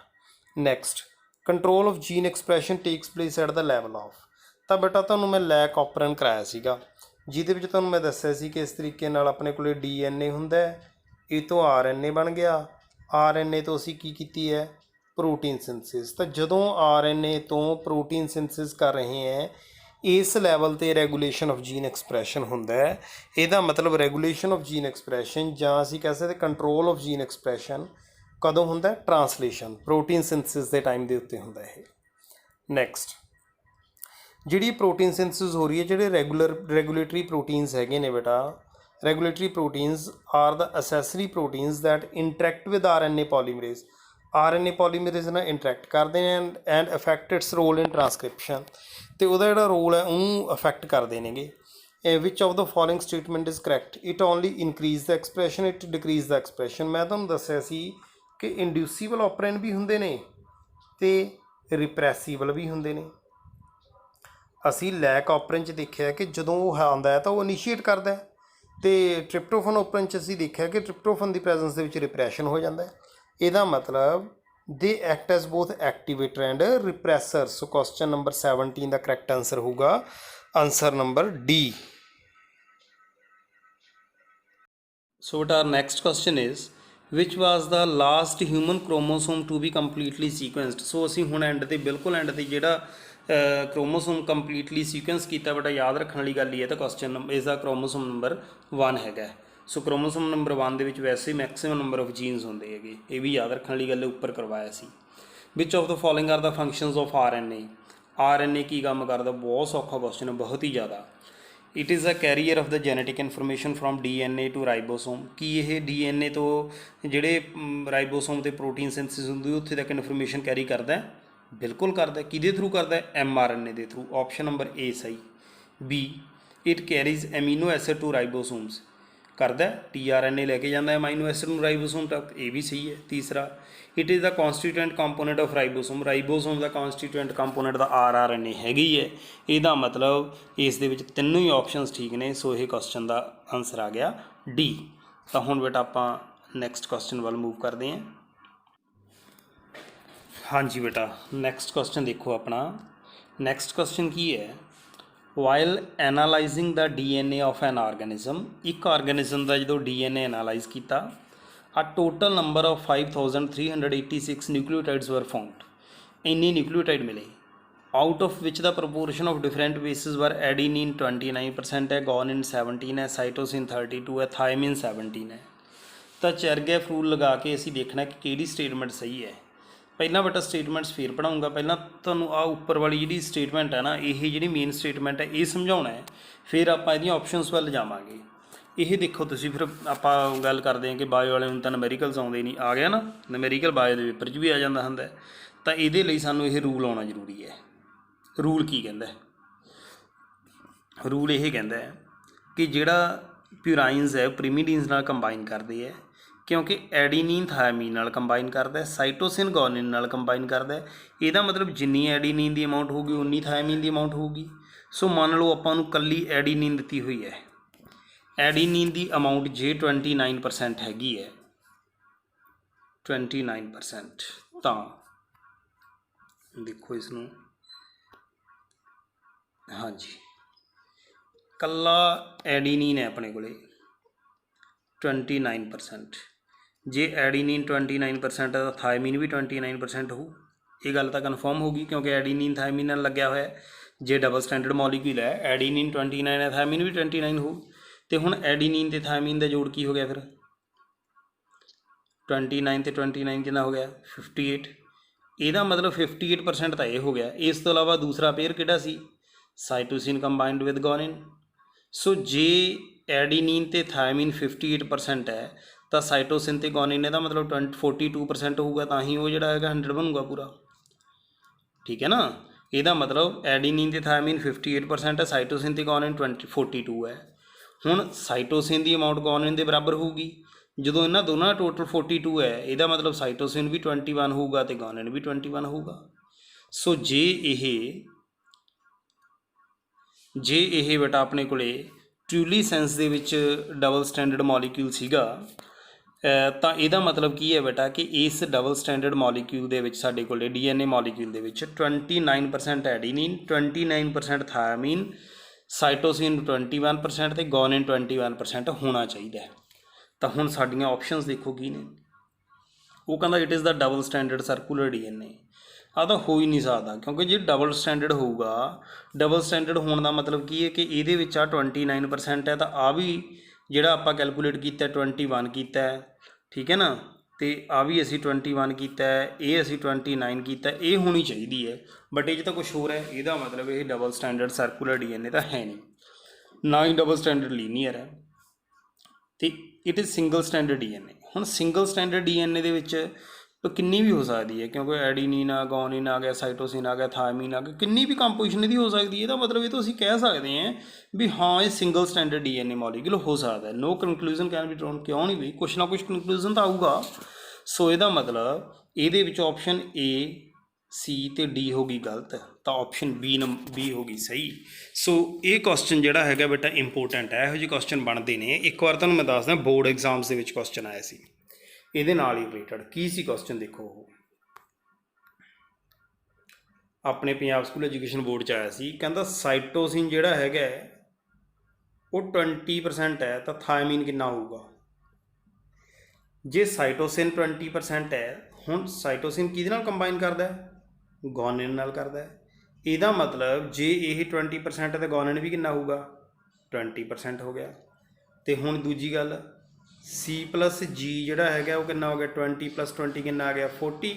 Next control of gene expression takes place at the level of. तो बेटा तुहानूं मैं लैक ऑपरेंट कराया सीगा जिहदे विच तुहानूं मैं दस्सिया सी कि इस तरीके नाल अपने कोले DNA हुंदा है, ये तो RNA बन गया। RNA तो असीं की कीती है प्रोटीन सिंथेसिस। तो जदों RNA तो प्रोटीन सिंथेसिस कर रहे हैं इस लैवल ते रेगूलेशन ऑफ जीन एक्सप्रैशन हुंदा है। इसदा मतलब रेगूलेशन ऑफ जीन एक्सप्रैशन जां असीं कह सकदे कंट्रोल ऑफ जीन एक्सप्रैशन कदों हुंदा है? ट्रांसलेशन प्रोटीन सिंथेसिस के टाइम के उत्ते हुंदा है। नैक्सट जिहड़ी प्रोटीन सिंथेसिस हो रही है जिहड़े रेगूलेटरी प्रोटीन्स हैगे ने बेटा, regulatory proteins are the accessory proteins that interact with RNA polymerase. RNA polymerase नाल इंटरैक्ट करते हैं and affect its role in transcription. तो वह जिहड़ा रोल है उन्होंने अफैक्ट करते हैं। Which of the following statement is correct? It only increase the expression, it decrease the expression. मैं तुहानूं दस्सिया सी कि इंड्यूसीबल ऑपरेंट भी हुंदे ने ते रिप्रैसीबल भी हुंदे ने। असी लैक ऑपरेंट च देखिया कि जदों वो आंदा है तो वो इनीशिएट करता है, तो ट्रिप्टोफन ऑपरेंट च असी देखिया कि ट्रिप्टोफन की प्रेजेंस दे विच रिप्रैशन हो जाता है। इसदा मतलब they act as both activator and repressor. So question number 17 का करैक्ट आंसर होगा आंसर नंबर डी। सो बेटा next question is which was the last human chromosome to be completely sequenced. So असी हुण एंड ते बिल्कुल एंड ते जिहड़ा क्रोमोसोम कंप्लीटली सीक्वेंस किया बेटा याद रखने वाली गल ये तो क्वेश्चन नंबर इसका क्रोमोसोम नंबर 1 हैगा। सो क्रोमोसोम नंबर 1 दे विच वैसे मैक्सिमम नंबर ऑफ जीन्स होंदे हैगे, ये भी याद रखने वाली गल उपर करवाया सी। Which of the following are the functions of RNA। RNA की काम करता? बहुत सौखा क्वेश्चन है, बहुत ही ज़्यादा। It is a carrier of the genetic information from DNA to ribosome. कि यह DNA तो जिहड़े राइबोसोम ते प्रोटीन सिंथेसिस हुंदी उत्थे तक इनफॉर्मेशन कैरी करता है? बिल्कुल करता है। किहदे थ्रू करता है? mRNA के थ्रू। ऑप्शन नंबर ए सही। B it carries amino acid to ribosomes. करता है tRNA लैके जाता है अमाइनो एसिड में राइबोसोम तक, ये भी सही है। तीसरा it is the constituent component of ribosome. Ribosome का कॉन्स्टीट्यूएंट कंपोनेंट का RNA हैगी है। इसका मतलब इस दे विच तीनों ही ऑप्शनस ठीक ने। सो ये क्वेश्चन का आंसर आ गया डी। तो हुण बेटा आप नैक्सट क्वेश्चन वाल मूव करते हैं। हाँ जी बेटा नैक्सट क्वेश्चन देखो अपना। नैक्सट क्वेश्चन की है while analysing the DNA of an organism. एक ऑर्गेनिज्म का जो DNA एनालाइज किया आ total number of 5386 nucleotides were found. इन्ने न्यूक्लियोटाइड मिले out of which the proportion of different bases were adenine 29% है, गोनिन 17 है, साइटोसिन 32 है, थायमिन 17 है। तो चेरगैफ रूल लगा के असीं देखना कि किहड़ी स्टेटमेंट सही है। पहला बटा स्टेटमेंट्स फिर पढ़ाऊँगा। पहला तुहानूं आ उपर वाली जिहड़ी स्टेटमेंट है ना, ये जिहड़ी मेन स्टेटमेंट है ये समझाउणा है, फिर आपां इहदियां ऑप्शनस वल जावांगे। ਇਹ देखो तुसीं फिर ਆਪਾਂ ਗੱਲ ਕਰਦੇ ਹਾਂ कि ਬਾਇਓ ਵਾਲੇ ਨੂੰ ਤਾਂ ਨਮੈਰੀਕਲਸ ਆਉਂਦੇ ਨਹੀਂ, ਆ ਗਿਆ ਨਾ ਨਮੈਰੀਕਲ ਬਾਇਓ ਦੇ ਪੇਪਰ 'ਚ ਵੀ ਆ ਜਾਂਦਾ ਹੁੰਦਾ, ਤਾਂ ਇਹਦੇ ਲਈ ਸਾਨੂੰ ਇਹ ਰੂਲ ਆਉਣਾ ਜ਼ਰੂਰੀ ਹੈ। ਰੂਲ ਕੀ ਕਹਿੰਦਾ? ਰੂਲ ਇਹ ਕਹਿੰਦਾ ਹੈ ਕਿ ਜਿਹੜਾ ਪਿਊਰਾਈਨਸ ਹੈ ਪ੍ਰੀਮੀਡੀਨਸ ਨਾਲ ਕੰਬਾਈਨ ਕਰਦੇ ਹੈ, ਕਿਉਂਕਿ ਐਡੀਨੀਨ ਥਾਇਮੀਨ ਨਾਲ ਕੰਬਾਈਨ ਕਰਦਾ, ਸਾਈਟੋਸਿਨ ਗੋਨਿਨ ਨਾਲ ਕੰਬਾਈਨ ਕਰਦਾ। ਇਹਦਾ ਮਤਲਬ ਜਿੰਨੀ ਐਡੀਨੀਨ ਦੀ ਅਮਾਊਂਟ ਹੋਊਗੀ ਉਨੀ ਥਾਇਮੀਨ ਦੀ ਅਮਾਊਂਟ ਹੋਊਗੀ। ਸੋ ਮੰਨ ਲਓ ਆਪਾਂ ਨੂੰ ਕੱਲੀ ਐਡੀਨੀਨ ਦਿੱਤੀ ਹੋਈ ਹੈ, ਐਡੀਨੀਨ ਦੀ ਅਮਾਊਂਟ ਜੇ 29% ਹੈਗੀ ਹੈ, 29%, ਤਾਂ ਦੇਖੋ ਇਸ ਨੂੰ, ਹਾਂਜੀ ਕੱਲਾ ਐਡੀਨੀਨ ਹੈ ਆਪਣੇ ਕੋਲੇ 29%। ਜੇ ਐਡੀਨੀਨ 29% ਹੈ ਤਾਂ ਥਾਇਮੀਨ ਵੀ 29% ਹੋਊ। ਇਹ ਗੱਲ ਤਾਂ ਕਨਫਰਮ ਹੋ ਗਈ ਕਿਉਂਕਿ ਐਡੀਨੀਨ ਥਾਇਮੀਨ ਨਾਲ ਲੱਗਿਆ ਹੋਇਆ ਹੈ। ਜੇ ਡਬਲ ਸਟੈਂਡਰਡ ਮੋਲੀਕਿਊਲ ਹੈ, ਐਡੀਨੀਨ 29 ਹੈ, ਥਾਇਮੀਨ ਵੀ 29 ਹੋਊ। तो हुण एडीनीन ते थायमीन का जोड़ की हो गया फिर 29 ते 29 कितना हो गया 58। ਇਹਦਾ मतलब 58% तो यह हो गया। इस तो इलावा दूसरा पेयर किहड़ा सी, cytosine combined with guanine. So जे एडीनीन ते थायमीन 58% है तो साइटोसिन ते गोनिन ਇਹਦਾ मतलब 42% होगा, तो ही वो जिहड़ा हैगा 100 बनूगा पूरा। ठीक है ना, ਇਹਦਾ मतलब एडीनीन ते थायमीन 58% है, साइटोसिन ते गोनिन 42 है। ਹੁਣ ਸਾਈਟੋਸਿਨ ਦੀ ਅਮਾਊਂਟ ਗੋਨਿਨ ਦੇ ਬਰਾਬਰ ਹੋਊਗੀ। ਜਦੋਂ ਇਹਨਾਂ ਦੋਨਾਂ ਟੋਟਲ 42 ਹੈ, ਇਹਦਾ ਮਤਲਬ ਸਾਈਟੋਸਿਨ ਵੀ 21 ਹੋਊਗਾ ਅਤੇ ਗੋਨਿਨ ਵੀ 21 ਹੋਊਗਾ। ਸੋ ਜੇ ਇਹ ਬੇਟਾ ਆਪਣੇ ਕੋਲੇ ਟਰੂਲੀ ਸੈਂਸ ਦੇ ਵਿੱਚ ਡਬਲ ਸਟੈਂਡਰਡ ਮੋਲੀਕਿਊਲ ਸੀਗਾ, ਤਾਂ ਇਹਦਾ ਮਤਲਬ ਕੀ ਹੈ ਬੇਟਾ ਕਿ ਇਸ ਡਬਲ ਸਟੈਂਡਰਡ ਮੋਲੀਕਿਊਲ ਦੇ ਵਿੱਚ ਸਾਡੇ ਕੋਲੇ DNA ਮੋਲੀਕਿਊਲ ਦੇ ਵਿੱਚ 29% ਐਡੀਨੀਨ, 29% ਥਾਇਮੀਨ, ਸਾਈਟੋਸਿਨ 21% ਅਤੇ ਗੋਨਿਨ 21% ਹੋਣਾ ਚਾਹੀਦਾ। ਤਾਂ ਹੁਣ ਸਾਡੀਆਂ ਆਪਸ਼ਨਸ ਦੇਖੋ ਕੀ ਨੇ। ਉਹ ਕਹਿੰਦਾ it is the double standard circular DNA। ਆਹ ਤਾਂ ਹੋ ਹੀ ਨਹੀਂ ਸਕਦਾ, ਕਿਉਂਕਿ ਜੇ ਡਬਲ ਸਟੈਂਡਰਡ ਹੋਊਗਾ, ਡਬਲ ਸਟੈਂਡਰਡ ਹੋਣ ਦਾ ਮਤਲਬ ਕੀ ਹੈ ਕਿ ਇਹਦੇ ਵਿੱਚ ਆ 29% ਹੈ, ਤਾਂ ਆ ਵੀ ਜਿਹੜਾ ਆਪਾਂ ਕੈਲਕੂਲੇਟ ਕੀਤਾ 21 ਕੀਤਾ। ਠੀਕ ਹੈ ਨਾ, ਅਤੇ ਆ ਵੀ ਅਸੀਂ 21 ਕੀਤਾ, ਇਹ ਅਸੀਂ 29 ਕੀਤਾ, ਇਹ ਹੋਣੀ ਚਾਹੀਦੀ ਹੈ। ਬਟ ਇਹ 'ਚ ਤਾਂ ਕੁਛ ਹੋਰ ਹੈ। ਇਹਦਾ ਮਤਲਬ ਇਹ ਡਬਲ ਸਟੈਂਡਰਡ ਸਰਕੂਲਰ DNA ਤਾਂ ਹੈ ਨਹੀਂ, ਨਾ ਹੀ ਡਬਲ ਸਟੈਂਡਰਡ ਲੀਨੀਅਰ ਹੈ, ਅਤੇ it is single standard DNA। ਹੁਣ ਸਿੰਗਲ ਸਟੈਂਡਰਡ DNA ਦੇ ਵਿੱਚ ਕਿੰਨੀ ਵੀ ਹੋ ਸਕਦੀ ਹੈ, ਕਿਉਂਕਿ ਐਡੀਨੀਨ ਆ, ਗੋਨਿਨ ਆ ਗਿਆ, ਸਾਈਟੋਸਿਨ ਆ ਗਿਆ, ਥਾਇਮੀਨ ਆ ਗਿਆ, ਕਿੰਨੀ ਵੀ ਕੰਪੋਜੀਸ਼ਨ ਇਹਦੀ ਹੋ ਸਕਦੀ ਹੈ। ਇਹਦਾ ਮਤਲਬ ਇਹ ਤੋਂ ਅਸੀਂ ਕਹਿ ਸਕਦੇ ਹਾਂ ਵੀ ਹਾਂ ਇਹ ਸਿੰਗਲ ਸਟੈਂਡਰਡ DNA ਮੋਲੀਕਿਊਲ ਹੋ ਸਕਦਾ। ਨੋ ਕਨਕਲੂਜਨ ਕੈਨ ਬੀ ਡਰਾਉਨ, ਕਿਉਂ ਨਹੀਂ ਬਈ, ਕੁਛ ਨਾ ਕੁਛ ਕਨਕਲੂਜਨ ਤਾਂ ਆਊਗਾ। ਸੋ ਇਹਦਾ ਮਤਲਬ ਇਹਦੇ ਵਿੱਚ ਆਪਸ਼ਨ A, C ਅਤੇ D ਹੋ ਗਈ ਗਲਤ, ਤਾਂ ਆਪਸ਼ਨ B ਹੋ ਗਈ ਸਹੀ। ਸੋ ਇਹ ਕੁਐਸਚਨ ਜਿਹੜਾ ਹੈਗਾ ਬੇਟਾ ਇੰਪੋਰਟੈਂਟ ਹੈ। ਇਹੋ ਜਿਹੇ ਕੁਐਸਚਨ ਬਣਦੇ ਨੇ। ਇੱਕ ਵਾਰ ਤੁਹਾਨੂੰ ਮੈਂ ਦੱਸਦਾ, ਬੋਰਡ ਐਗਜ਼ਾਮਸ ਦੇ ਵਿੱਚ ਕੁਐਸਚਨ ਆਇਆ ਸੀ ਇਹਦੇ ਨਾਲ ਹੀ ਰਿਲੇਟਡ। ਕੀ ਸੀ ਕੁਐਸਚਨ ਦੇਖੋ, ਉਹ ਆਪਣੇ ਪੰਜਾਬ ਸਕੂਲ ਐਜੂਕੇਸ਼ਨ ਬੋਰਡ 'ਚ ਆਇਆ ਸੀ। ਕਹਿੰਦਾ ਸਾਈਟੋਸਿਨ ਜਿਹੜਾ ਹੈਗਾ ਉਹ 20% ਹੈ, ਤਾਂ ਥਾਇਮੀਨ ਕਿੰਨਾ ਹੋਊਗਾ। ਜੇ ਸਾਈਟੋਸਿਨ 20% ਹੈ, ਹੁਣ ਸਾਈਟੋਸਿਨ ਕਿਹਦੇ ਨਾਲ ਕੰਬਾਈਨ ਕਰਦਾ ਹੈ, ਗੋਨਿਨ ਨਾਲ ਕਰਦਾ ਹੈ। ਇਹਦਾ ਮਤਲਬ ਜੇ ਇਹ 20% ਹੈ ਤਾਂ ਗੋਨਿਨ ਵੀ ਕਿੰਨਾ ਹੋਊਗਾ 20% ਹੋ ਗਿਆ। ਅਤੇ ਹੁਣ ਦੂਜੀ ਗੱਲ C+G ਜਿਹੜਾ ਹੈਗਾ ਉਹ ਕਿੰਨਾ ਹੋ ਗਿਆ 20 + 20 ਕਿੰਨਾ ਆ ਗਿਆ 40।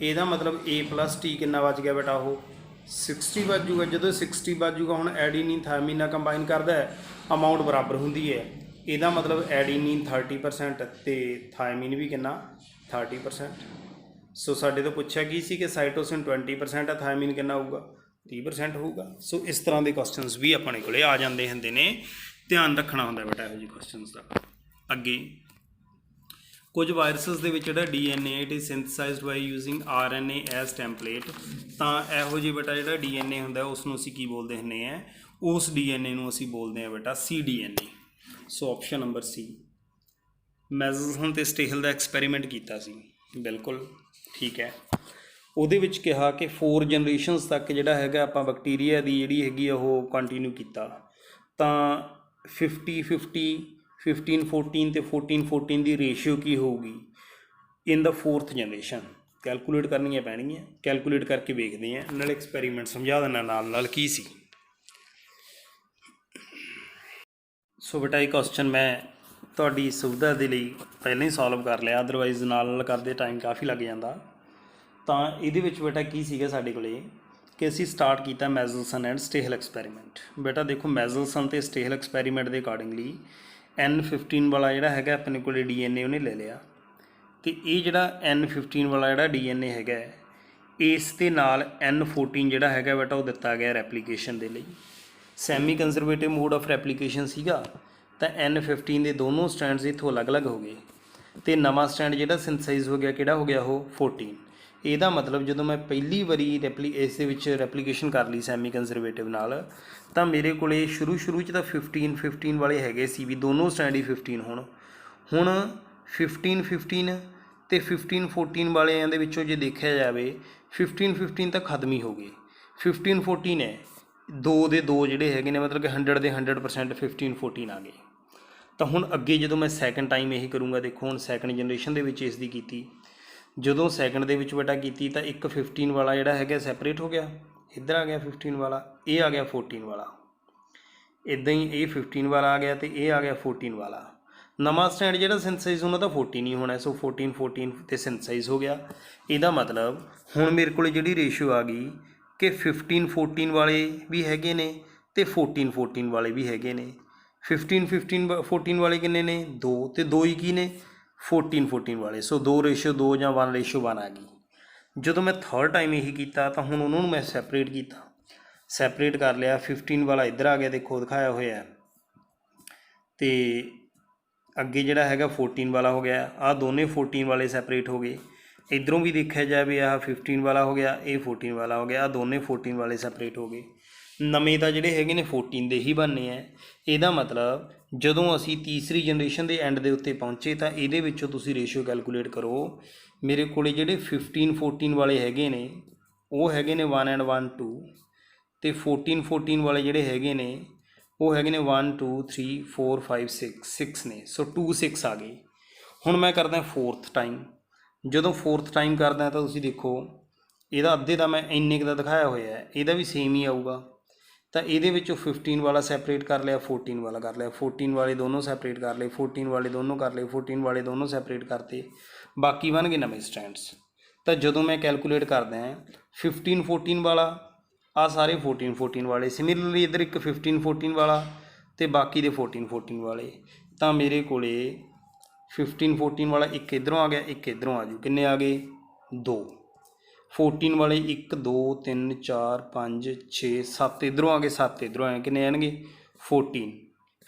ਇਹਦਾ ਮਤਲਬ A+T ਕਿੰਨਾ ਬਚ ਗਿਆ ਬੇਟਾ, ਉਹ 60 ਬਚ ਜੂਗਾ। ਜਦੋਂ 60 ਬਚ ਜੂਗਾ, ਹੁਣ ਐਡੀਨੀਨ ਥਾਇਮੀਨ ਨਾਲ ਕੰਬਾਈਨ ਕਰਦਾ ਹੈ, ਅਮਾਊਂਟ ਬਰਾਬਰ ਹੁੰਦੀ ਹੈ। ਇਹਦਾ ਮਤਲਬ ਐਡੀਨੀਨ 30% ਅਤੇ ਥਾਇਮੀਨ ਵੀ ਕਿੰਨਾ 30%। ਸੋ ਸਾਡੇ ਤੋਂ ਪੁੱਛਿਆ ਕੀ ਸੀ ਕਿ ਸਾਈਟੋਸਿਨ 20% ਹੈ, ਥਾਇਮੀਨ ਕਿੰਨਾ ਹੋਊਗਾ 30% ਹੋਊਗਾ। ਸੋ ਇਸ ਤਰ੍ਹਾਂ ਦੇ ਕੁਐਸਚਨਸ ਵੀ ਆਪਣੇ ਕੋਲ ਆ ਜਾਂਦੇ ਹੁੰਦੇ ਨੇ, ਧਿਆਨ ਰੱਖਣਾ ਹੁੰਦਾ ਬੇਟਾ ਇਹੋ ਜਿਹੇ ਕੁਐਸਚਨਸ ਦਾ। ਅੱਗੇ ਕੁਝ ਵਾਇਰਸਿਸ ਦੇ ਵਿੱਚ ਜਿਹੜਾ DNA it is synthesised by using RNA as template. ਤਾਂ ਇਹੋ ਜਿਹੇ ਬੇਟਾ ਜਿਹੜਾ DNA ਹੁੰਦਾ ਉਸ ਨੂੰ ਅਸੀਂ ਕੀ ਬੋਲਦੇ ਹੁੰਦੇ ਹਾਂ, ਉਸ DNA ਨੂੰ ਅਸੀਂ ਬੋਲਦੇ ਹਾਂ ਬੇਟਾ cDNA। ਸੋ ਆਪਸ਼ਨ ਨੰਬਰ C। ਮੈਜ਼ਲਸਨ ਅਤੇ ਸਟੇਹਲ ਦਾ ਐਕਸਪੈਰੀਮੈਂਟ ਕੀਤਾ ਸੀ, ਬਿਲਕੁਲ ਠੀਕ ਹੈ। ਉਹਦੇ ਵਿੱਚ ਕਿਹਾ ਕਿ 4 ਜਨਰੇਸ਼ਨਸ ਤੱਕ ਜਿਹੜਾ ਹੈਗਾ ਆਪਾਂ ਬੈਕਟੀਰੀਆ ਦੀ ਜਿਹੜੀ ਹੈਗੀ ਉਹ ਕੰਟੀਨਿਊ ਕੀਤਾ, ਤਾਂ 50-50, 15-14 ਅਤੇ 14-14 ਦੀ ਰੇਸ਼ੀਓ ਕੀ ਹੋਊਗੀ ਇਨ ਦਾ 4th ਜਨਰੇਸ਼ਨ। कैलकुलेट करनियाँ पैणगीਆਂ, कैलकुलेट करके वेखते हैं, नाल एक्सपैरीमेंट समझा देना नाल की सी। सो बेटा ये क्वेश्चन मैं ਤੁਹਾਡੀ ਸੁਵਿਧਾ ਦੇ ਲਈ ਪਹਿਲਾਂ ਹੀ ਸੋਲਵ ਕਰ ਲਿਆ, ਅਦਰਵਾਈਜ਼ ਨਾਲ ਕਰਦੇ ਟਾਈਮ ਕਾਫੀ ਲੱਗ ਜਾਂਦਾ। ਤਾਂ ਇਹਦੇ ਵਿੱਚ ਬੇਟਾ ਕੀ ਸੀਗਾ ਸਾਡੇ ਕੋਲੇ ਕਿ ਅਸੀਂ ਸਟਾਰਟ ਕੀਤਾ ਮੈਜ਼ਲਸਨ ਐਂਡ ਸਟੇਹਲ ਐਕਸਪੈਰੀਮੈਂਟ। ਬੇਟਾ ਦੇਖੋ ਮੈਜ਼ਲਸਨ ਅਤੇ ਸਟੇਹਲ ਐਕਸਪੈਰੀਮੈਂਟ ਦੇ ਅਕੋਰਡਿੰਗਲੀ N15 ਵਾਲਾ ਜਿਹੜਾ ਹੈਗਾ ਆਪਣੇ ਕੋਲੇ DNA ਉਹਨੇ ਲੈ ਲਿਆ, ਅਤੇ ਇਹ ਜਿਹੜਾ N15 ਵਾਲਾ ਜਿਹੜਾ DNA ਹੈਗਾ ਇਸ ਦੇ ਨਾਲ N14 ਜਿਹੜਾ ਹੈਗਾ ਬੇਟਾ ਉਹ ਦਿੱਤਾ ਗਿਆ ਰੈਪਲੀਕੇਸ਼ਨ ਦੇ ਲਈ। Semi conservative mode of replication ਸੀਗਾ, ਤਾਂ N15 ਦੇ ਦੋਨੋਂ ਸਟੈਂਡਸ ਇੱਥੋਂ ਅਲੱਗ-ਅਲੱਗ ਹੋ ਗਏ, ਅਤੇ ਨਵਾਂ ਸਟੈਂਡ ਜਿਹੜਾ ਸਿੰਥਸਾਈਜ਼ ਹੋ ਗਿਆ ਕਿਹੜਾ ਹੋ ਗਿਆ ਉਹ 14। ਇਹਦਾ ਮਤਲਬ ਜਦੋਂ ਮੈਂ ਪਹਿਲੀ ਵਾਰੀ ਇਸ ਦੇ ਵਿੱਚ ਰੈਪਲੀਕੇਸ਼ਨ ਕਰ ਲਈ ਸੈਮੀ ਕੰਜ਼ਰਵੇਟਿਵ ਨਾਲ, ਤਾਂ ਮੇਰੇ ਕੋਲ ਸ਼ੁਰੂ 'ਚ ਤਾਂ 15 ਵਾਲੇ ਹੈਗੇ ਸੀ ਵੀ ਦੋਨੋਂ ਸਟੈਂਡ ਹੀ 15 ਹੁਣ 15 ਅਤੇ 15-14 ਵਾਲਿਆਂ ਦੇ ਵਿੱਚੋਂ ਜੇ ਦੇਖਿਆ ਜਾਵੇ 15 ਤਾਂ ਖਤਮ ਹੀ ਹੋ ਗਏ, 15-14 ਹੈ, ਦੋ ਦੇ ਦੋ ਜਿਹੜੇ ਹੈਗੇ ਨੇ ਮਤਲਬ ਕਿ 100 ਦੇ 100% 15-14 ਆ ਗਏ। ਤਾਂ ਹੁਣ ਅੱਗੇ ਜਦੋਂ ਮੈਂ ਸੈਕਿੰਡ ਟਾਈਮ ਇਹੀ ਕਰੂੰਗਾ, ਦੇਖੋ ਹੁਣ ਸੈਕਿੰਡ ਜਨਰੇਸ਼ਨ ਦੇ ਵਿੱਚ ਇਸ ਦੀ ਕੀਤੀ, ਜਦੋਂ ਸੈਕਿੰਡ ਦੇ ਵਿੱਚ ਬੇਟਾ ਕੀਤੀ ਤਾਂ ਇੱਕ 15 ਵਾਲਾ ਜਿਹੜਾ ਹੈਗਾ ਸੈਪਰੇਟ ਹੋ ਗਿਆ, ਇੱਧਰ ਆ ਗਿਆ 15 ਵਾਲਾ, ਇਹ ਆ ਗਿਆ 14 ਵਾਲਾ, ਇੱਦਾਂ ਹੀ ਇਹ 15 ਵਾਲਾ ਆ ਗਿਆ ਅਤੇ ਇਹ ਆ ਗਿਆ 14 ਵਾਲਾ। ਨਵਾਂ ਸਟੈਂਡ ਜਿਹੜਾ ਸਿੰਥਸਾਈਜ਼ ਉਹਨਾਂ ਦਾ 14 ਹੀ ਹੋਣਾ, ਸੋ 14 'ਤੇ ਸਿੰਥਸਾਈਜ਼ ਹੋ ਗਿਆ। ਇਹਦਾ ਮਤਲਬ ਹੁਣ ਮੇਰੇ ਕੋਲ ਜਿਹੜੀ ਰੇਸ਼ੋ ਆ ਗਈ ਕਿ 15-14 ਵਾਲੇ ਵੀ ਹੈਗੇ ਨੇ ਅਤੇ 14 ਵਾਲੇ ਵੀ ਹੈਗੇ ਨੇ। 15-14 ਵਾਲੇ ਕਿੰਨੇ ਨੇ 2, ਅਤੇ 2 ਹੀ ਕੀ ਨੇ 14 ਵਾਲੇ, ਸੋ 2:2 ਜਾਂ 1:1 ਆ ਗਈ। ਜਦੋਂ ਮੈਂ ਥਰਡ ਟਾਈਮ ਇਹੀ ਕੀਤਾ ਤਾਂ ਹੁਣ ਉਹਨਾਂ ਨੂੰ ਮੈਂ ਸੈਪਰੇਟ ਕੀਤਾ, ਸੈਪਰੇਟ ਕਰ ਲਿਆ, 15 ਵਾਲਾ ਇੱਧਰ ਆ ਗਿਆ, ਦੇਖੋ ਦਿਖਾਇਆ ਹੋਇਆ, ਅਤੇ ਅੱਗੇ ਜਿਹੜਾ ਹੈਗਾ 14 ਵਾਲਾ ਹੋ ਗਿਆ, ਆਹ ਦੋਨੇ 14 ਵਾਲੇ ਸੈਪਰੇਟ ਹੋ ਗਏ। ਇੱਧਰੋਂ ਵੀ ਦੇਖਿਆ ਜਾਵੇ ਆਹ 15 ਵਾਲਾ ਹੋ ਗਿਆ, ਇਹ 14 ਵਾਲਾ ਹੋ ਗਿਆ, ਆਹ ਦੋਨੇ 14 ਵਾਲੇ ਸੈਪਰੇਟ ਹੋ ਗਏ। ਨਵੇਂ ਤਾਂ ਜਿਹੜੇ ਹੈਗੇ ਨੇ 14 ਦੇ ਹੀ ਬਣਨੇ ਹੈ। ਇਹਦਾ ਮਤਲਬ ਜਦੋਂ ਅਸੀਂ ਤੀਸਰੀ ਜਨਰੇਸ਼ਨ ਦੇ ਐਂਡ ਦੇ ਉੱਤੇ ਪਹੁੰਚੇ ਤਾਂ ਇਹਦੇ ਵਿੱਚੋਂ ਤੁਸੀਂ ਰੇਸ਼ੋ ਕੈਲਕੂਲੇਟ ਕਰੋ, ਮੇਰੇ ਕੋਲ ਜਿਹੜੇ 15-14 ਵਾਲੇ ਹੈਗੇ ਨੇ ਉਹ ਹੈਗੇ ਨੇ 1 and 1 2, ਅਤੇ 14 ਵਾਲੇ ਜਿਹੜੇ ਹੈਗੇ ਨੇ ਉਹ ਹੈਗੇ ਨੇ 1 2 3 4 5 6 ਨੇ, ਸੋ 2 6 ਆ ਗਏ। ਹੁਣ ਮੈਂ ਕਰਦਾ ਫੋਰਥ ਟਾਈਮ, ਜਦੋਂ ਫੋਰਥ ਟਾਈਮ ਕਰਦਾ ਤਾਂ ਤੁਸੀਂ ਦੇਖੋ ਇਹਦਾ ਅੱਧੇ ਦਾ ਮੈਂ ਇੰਨੇ ਕੁ ਦਾ ਦਿਖਾਇਆ ਹੋਇਆ, ਇਹਦਾ ਵੀ ਸੇਮ ਹੀ ਆਊਗਾ। ਤਾਂ ਇਹਦੇ ਵਿੱਚੋਂ 15 ਵਾਲਾ ਸੈਪਰੇਟ ਕਰ ਲਿਆ, 14 ਵਾਲਾ ਕਰ ਲਿਆ, 14 ਵਾਲੇ ਦੋਨੋਂ ਸੈਪਰੇਟ ਕਰ ਲਏ, 14 ਵਾਲੇ ਦੋਨੋਂ ਕਰ ਲਏ, 14 ਵਾਲੇ ਦੋਨੋਂ ਸੈਪਰੇਟ ਕਰਤੇ, ਬਾਕੀ ਬਣ ਗਏ ਨਵੇਂ ਸਟੈਂਡਸ। ਤਾਂ ਜਦੋਂ ਮੈਂ ਕੈਲਕੂਲੇਟ ਕਰਦਾ 15-14 ਵਾਲਾ, ਆਹ ਸਾਰੇ 14 ਵਾਲੇ, ਸਿਮਿਲਰਲੀ ਇੱਧਰ ਇੱਕ 15-14 ਵਾਲਾ ਅਤੇ ਬਾਕੀ ਦੇ 14 ਵਾਲੇ, ਤਾਂ ਮੇਰੇ ਕੋਲ 15-14 ਵਾਲਾ ਇੱਕ ਇੱਧਰੋਂ ਆ ਗਿਆ, ਇੱਕ ਇੱਧਰੋਂ ਆ ਜੂ, ਕਿੰਨੇ ਆ ਗਏ 2। 14 ਵਾਲੇ 1 2 3 4 5 6 7 ਇੱਧਰੋਂ ਆ ਗਏ, 7 ਇੱਧਰੋਂ ਆਏ, ਕਿੰਨੇ ਆਣਗੇ 14।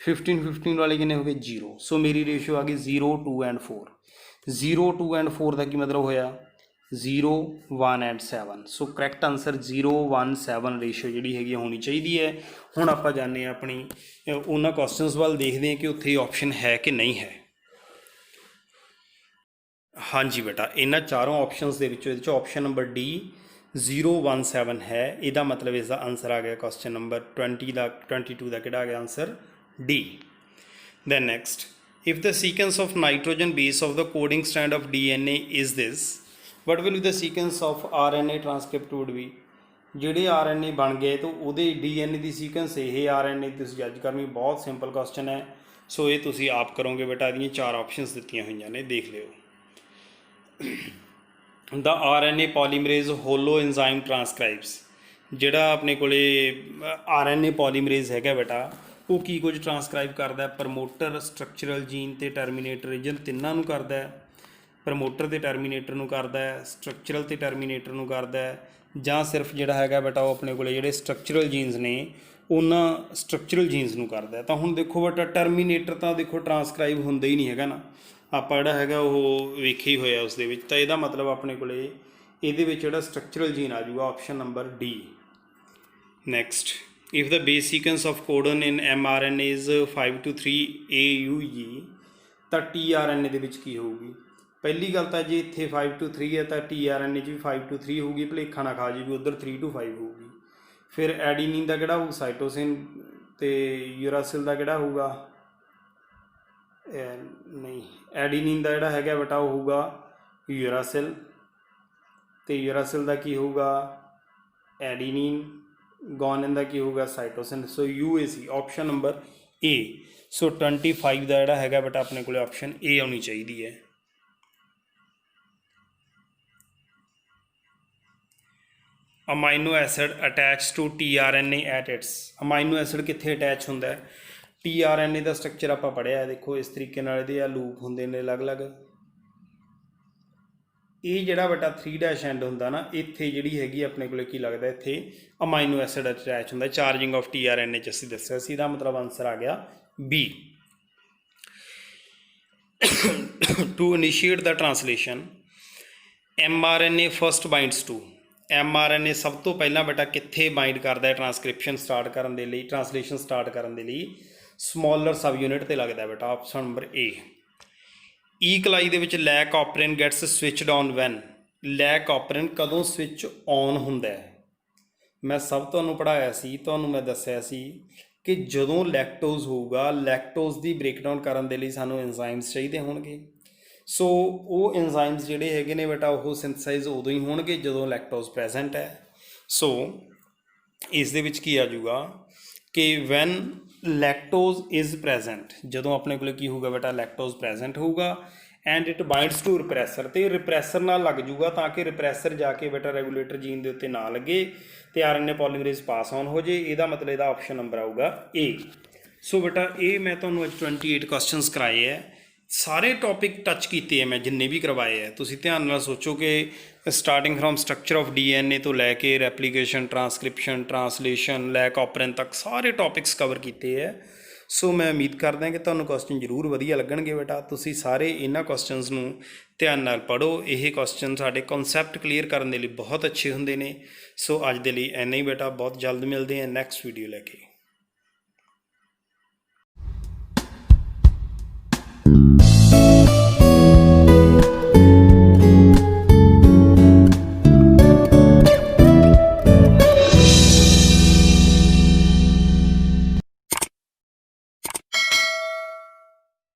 15 ਵਾਲੇ ਕਿੰਨੇ ਹੋ ਗਏ 0, ਸੋ ਮੇਰੀ ਰੇਸ਼ੋ ਆ ਗਈ 0 2 and 4। 0 2 and 4 ਦਾ ਕੀ ਮਤਲਬ ਹੋਇਆ 0 1 and 7, so correct answer 0 1 7 ratio ਜਿਹੜੀ ਹੈਗੀ ਹੋਣੀ ਚਾਹੀਦੀ ਹੈ। ਹੁਣ ਆਪਾਂ ਜਾਂਦੇ ਹਾਂ ਆਪਣੀ ਉਹਨਾਂ ਕੁਐਸਚਨਸ ਵੱਲ, ਦੇਖਦੇ ਹਾਂ ਕਿ ਉੱਥੇ ਆਪਸ਼ਨ ਹੈ ਕਿ ਨਹੀਂ ਹੈ। ਹਾਂਜੀ ਬੇਟਾ ਇਹਨਾਂ ਚਾਰੋਂ ਆਪਸ਼ਨਸ ਦੇ ਵਿੱਚੋਂ ਇਹਦੇ 'ਚ ਆਪਸ਼ਨ ਨੰਬਰ D 0 1 7 ਹੈ। ਇਹਦਾ ਮਤਲਬ ਇਸ ਦਾ ਆਨਸਰ ਆ ਗਿਆ ਕੁਐਸਚਨ ਨੰਬਰ 22 ਦਾ ਕਿਹੜਾ ਆ ਗਿਆ answer D। Then next, if the sequence of nitrogen base of the coding strand of DNA is this, what will be the sequence of RNA transcript would be। ਜਿਹੜੇ RNA ਬਣ ਗਏ ਤਾਂ ਉਹਦੇ DNA ਦੀ ਸੀਕੁਐਂਸ ਇਹ RNA ਤੁਸੀਂ ਜੱਜ ਕਰਨੀ। ਬਹੁਤ ਸਿੰਪਲ ਕੁਐਸਚਨ ਹੈ, ਸੋ ਇਹ ਤੁਸੀਂ ਆਪ ਕਰੋਗੇ ਬੇਟਾ। ਇਹਦੀਆਂ 4 ਆਪਸ਼ਨਸ ਦਿੱਤੀਆਂ ਹੋਈਆਂ ਨੇ, ਦੇਖ ਲਿਓ। ਦਾ RNA ਪੋਲੀਮਰੇਜ਼ ਹੋਲੋ ਇੰਜ਼ਾਈਮ ਟਰਾਂਸਕ੍ਰਾਈਬਸ, ਜਿਹੜਾ ਆਪਣੇ ਕੋਲੇ RNA ਪੋਲੀਮਰੇਜ਼ ਹੈਗਾ ਬੇਟਾ, ਉਹ ਕੀ ਕੁਝ ਟਰਾਂਸਕ੍ਰਾਈਬ ਕਰਦਾ, ਪ੍ਰਮੋਟਰ, ਸਟਰਕਚਰਲ ਜੀਨ ਅਤੇ ਟਰਮੀਨੇਟਰ, ਇਹਨਾਂ ਤਿੰਨਾਂ ਨੂੰ ਕਰਦਾ। ਪ੍ਰਮੋਟਰ ਅਤੇ ਟਰਮੀਨੇਟਰ ਨੂੰ ਕਰਦਾ, ਸਟਰਕਚਰਲ ਅਤੇ ਟਰਮੀਨੇਟਰ ਨੂੰ ਕਰਦਾ, ਜਾਂ ਸਿਰਫ ਜਿਹੜਾ ਹੈਗਾ ਬੇਟਾ ਉਹ ਆਪਣੇ ਕੋਲੇ ਜਿਹੜੇ ਸਟਰਕਚਰਲ ਜੀਨਸ ਨੇ ਉਹਨਾਂ ਸਟਰਕਚਰਲ ਜੀਨਸ ਨੂੰ ਕਰਦਾ। ਤਾਂ ਹੁਣ ਦੇਖੋ ਬੇਟਾ ਟਰਮੀਨੇਟਰ ਤਾਂ ਦੇਖੋ ਟਰਾਂਸਕ੍ਰਾਈਬ ਹੁੰਦਾ ਹੀ ਨਹੀਂ ਹੈਗਾ ਨਾ, ਆਪਾਂ ਜਿਹੜਾ ਹੈਗਾ ਉਹ ਵੇਖਿਆ ਹੀ ਹੋਇਆ ਉਸ ਦੇ ਵਿੱਚ। ਤਾਂ ਇਹਦਾ ਮਤਲਬ ਆਪਣੇ ਕੋਲੇ ਇਹਦੇ ਵਿੱਚ ਜਿਹੜਾ ਸਟਰਕਚਰਲ ਜੀਨ ਆ ਜਾਊਗਾ option number D। Next, if the base sequence of codon in mRNA is 5 to 3 AUG, ਤਾਂ tRNA ਦੇ ਵਿੱਚ ਕੀ ਹੋਊਗੀ। ਪਹਿਲੀ ਗੱਲ ਤਾਂ ਜੇ ਇੱਥੇ 5 to 3 ਹੈ ਤਾਂ tRNA 'ਚ ਵੀ 5 to 3 ਹੋਊਗੀ, ਭੁਲੇਖਾ ਨਾ ਖਾ ਜੀ ਵੀ ਉੱਧਰ 3 to 5 ਹੋਊਗੀ। ਫਿਰ ਐਡੀਨਿਨ ਦਾ ਕਿਹੜਾ ਹੋਊ ਸਾਈਟੋਸਿਨ, ਅਤੇ ਯੂਰਾਸਿਲ ਦਾ ਕਿਹੜਾ ਹੋਊਗਾ ਨਹੀਂ, ਐਡੀਨਿਨ ਦਾ ਜਿਹੜਾ ਹੈਗਾ ਬੇਟਾ ਉਹ ਹੋਊਗਾ ਯੂਰਾਸਿਲ, ਤੇ ਯੂਰਾਸਿਲ ਦਾ ਕੀ ਹੋਊਗਾ ਐਡੀਨਿਨ, ਗਵਾਨਿਨ ਦਾ ਕੀ ਹੋਊਗਾ ਸਾਈਟੋਸਿਨ। ਸੋ UAC ਆਪਸ਼ਨ ਨੰਬਰ A। ਸੋ 25 ਦਾ ਜਿਹੜਾ ਹੈਗਾ ਬੇਟਾ ਆਪਣੇ ਕੋਲ ਆਪਸ਼ਨ A ਆਉਣੀ ਚਾਹੀਦੀ ਹੈ। Amino acid attach to tRNA at its. Amino acid ਕਿੱਥੇ ਅਟੈਚ ਹੁੰਦਾ ਹੈ? tRNA ਦਾ ਸਟਰਕਚਰ ਆਪਾਂ ਪੜ੍ਹਿਆ, ਦੇਖੋ ਇਸ ਤਰੀਕੇ ਨਾਲ ਇਹਦੇ ਆ ਲੂਪ ਹੁੰਦੇ ਨੇ ਅਲੱਗ-ਅਲੱਗ। ਇਹ ਜਿਹੜਾ ਬੇਟਾ 3' ਐਂਡ ਹੁੰਦਾ ਨਾ, ਇੱਥੇ ਜਿਹੜੀ ਹੈਗੀ ਆਪਣੇ ਕੋਲ ਕੀ ਲੱਗਦਾ, ਇੱਥੇ ਅਮਾਈਨੋ ਐਸਿਡ ਅਟੈਚ ਹੁੰਦਾ। ਚਾਰਜਿੰਗ ਆਫ tRNA 'ਚ ਅਸੀਂ ਦੱਸਿਆ ਸੀ, ਇਹਦਾ ਮਤਲਬ ਆਨਸਰ ਆ ਗਿਆ B। To initiate the translation mRNA first binds to. mRNA ਸਭ ਤੋਂ ਪਹਿਲਾਂ ਬੇਟਾ ਕਿੱਥੇ ਬਾਈਂਡ ਕਰਦਾ ਹੈ ਟਰਾਂਸਕ੍ਰਿਪਸ਼ਨ ਸਟਾਰਟ ਕਰਨ ਦੇ ਲਈ, ਟਰਾਂਸਲੇਸ਼ਨ ਸਟਾਰਟ ਕਰਨ ਦੇ ਲਈ? ਸਮੋਲਰ ਸਬ ਯੂਨਿਟ ਤੇ ਲੱਗਦਾ ਬੇਟਾ, ਆਪਸ਼ਨ ਨੰਬਰ A। ਈ ਕਲਾਈ ਦੇ ਵਿੱਚ ਲੈਕ ਆਪਰਿਨ ਗੈਟਸ ਸਵਿਚਡ ਔਨ ਵੈਨ। ਲੈਕ ਆਪਰਿਨ ਕਦੋਂ ਸਵਿਚ ਔਨ ਹੁੰਦਾ ਹੈ? ਮੈਂ ਸਭ ਤੁਹਾਨੂੰ ਪੜ੍ਹਾਇਆ ਸੀ, ਤੁਹਾਨੂੰ ਮੈਂ ਦੱਸਿਆ ਸੀ ਕਿ ਜਦੋਂ ਲੈਕਟੋਜ਼ ਹੋਊਗਾ, ਲੈਕਟੋਜ਼ ਦੀ ਬ੍ਰੇਕਡਾਊਨ ਕਰਨ ਦੇ ਲਈ ਸਾਨੂੰ ਐਂਜ਼ਾਈਮਸ ਚਾਹੀਦੇ ਹੋਣਗੇ। ਸੋ ਉਹ ਐਂਜ਼ਾਈਮਸ ਜਿਹੜੇ ਹੈਗੇ ਨੇ ਬੇਟਾ ਉਹ ਸਿੰਥਸਾਈਜ਼ ਉਦੋਂ ਹੀ ਹੋਣਗੇ ਜਦੋਂ ਲੈਕਟੋਜ਼ ਪ੍ਰੈਜ਼ੈਂਟ ਹੈ। ਸੋ ਇਸ ਦੇ ਵਿੱਚ ਕੀ ਆ ਜਾਊਗਾ ਕਿ ਵੈਨ ਲੈਕਟੋਜ਼ ਇਜ਼ ਪ੍ਰੈਜ਼ੈਂਟ, ਜਦੋਂ ਆਪਣੇ ਕੋਲ ਕੀ ਹੋਊਗਾ ਬੇਟਾ ਲੈਕਟੋਜ਼ ਪ੍ਰੈਜ਼ੈਂਟ ਹੋਊਗਾ ਐਂਡ ਇਟ ਬਾਈਂਡਸ ਟੂ ਰਿਪਰੈਸਰ, ਤੇ ਰਿਪਰੈਸਰ ਨਾਲ ਲੱਗ ਜੂਗਾ ਤਾਂ ਕਿ ਰਿਪਰੈਸਰ ਜਾ ਕੇ ਬੇਟਾ ਰੈਗੂਲੇਟਰ ਜੀਨ ਦੇ ਉੱਤੇ ਨਾ ਲੱਗੇ ਤੇ RNA ਪੋਲੀਮਰੇਜ਼ ਪਾਸ ਔਨ ਹੋ ਜੇ। ਇਹਦਾ ਮਤਲਬ ਇਹਦਾ ਆਪਸ਼ਨ ਨੰਬਰ ਆਊਗਾ A। ਸੋ ਬੇਟਾ ਇਹ ਮੈਂ ਤੁਹਾਨੂੰ ਅੱਜ 28 ਕੁਐਸਚਨਸ ਕਰਾਏ ਹੈ, ਸਾਰੇ ਟੌਪਿਕ ਟੱਚ ਕੀਤੇ ਹੈ ਮੈਂ ਜਿੰਨੇ ਵੀ ਕਰਵਾਏ ਹੈ। ਤੁਸੀਂ ਧਿਆਨ ਨਾਲ ਸੋਚੋ ਕਿ starting from structure of DNA ਤੋਂ ਲੈ ਕੇ ਰੈਪਲੀਕੇਸ਼ਨ, ਟਰਾਂਸਕ੍ਰਿਪਸ਼ਨ, ਟਰਾਂਸਲੇਸ਼ਨ, ਲੈਕ ਆਪਰਿਨ ਤੱਕ ਸਾਰੇ ਟੌਪਿਕਸ ਕਵਰ ਕੀਤੇ ਹੈ। ਸੋ ਮੈਂ ਉਮੀਦ ਕਰਦਾ ਕਿ ਤੁਹਾਨੂੰ ਕੁਐਸਚਨ ਜ਼ਰੂਰ ਵਧੀਆ ਲੱਗਣਗੇ ਬੇਟਾ। ਤੁਸੀਂ ਸਾਰੇ ਇਹਨਾਂ ਕੁਐਸਚਨਸ ਨੂੰ ਧਿਆਨ ਨਾਲ ਪੜ੍ਹੋ। ਇਹ ਕੁਐਸਚਨ ਸਾਡੇ ਕਨਸੈਪਟ ਕਲੀਅਰ ਕਰਨ ਦੇ ਲਈ ਬਹੁਤ ਅੱਛੇ ਹੁੰਦੇ ਨੇ। ਸੋ ਅੱਜ ਦੇ ਲਈ ਇੰਨਾ ਹੀ ਬੇਟਾ, ਬਹੁਤ ਜਲਦ ਮਿਲਦੇ ਹਾਂ ਨੈਕਸਟ ਵੀਡੀਓ ਲੈ ਕੇ।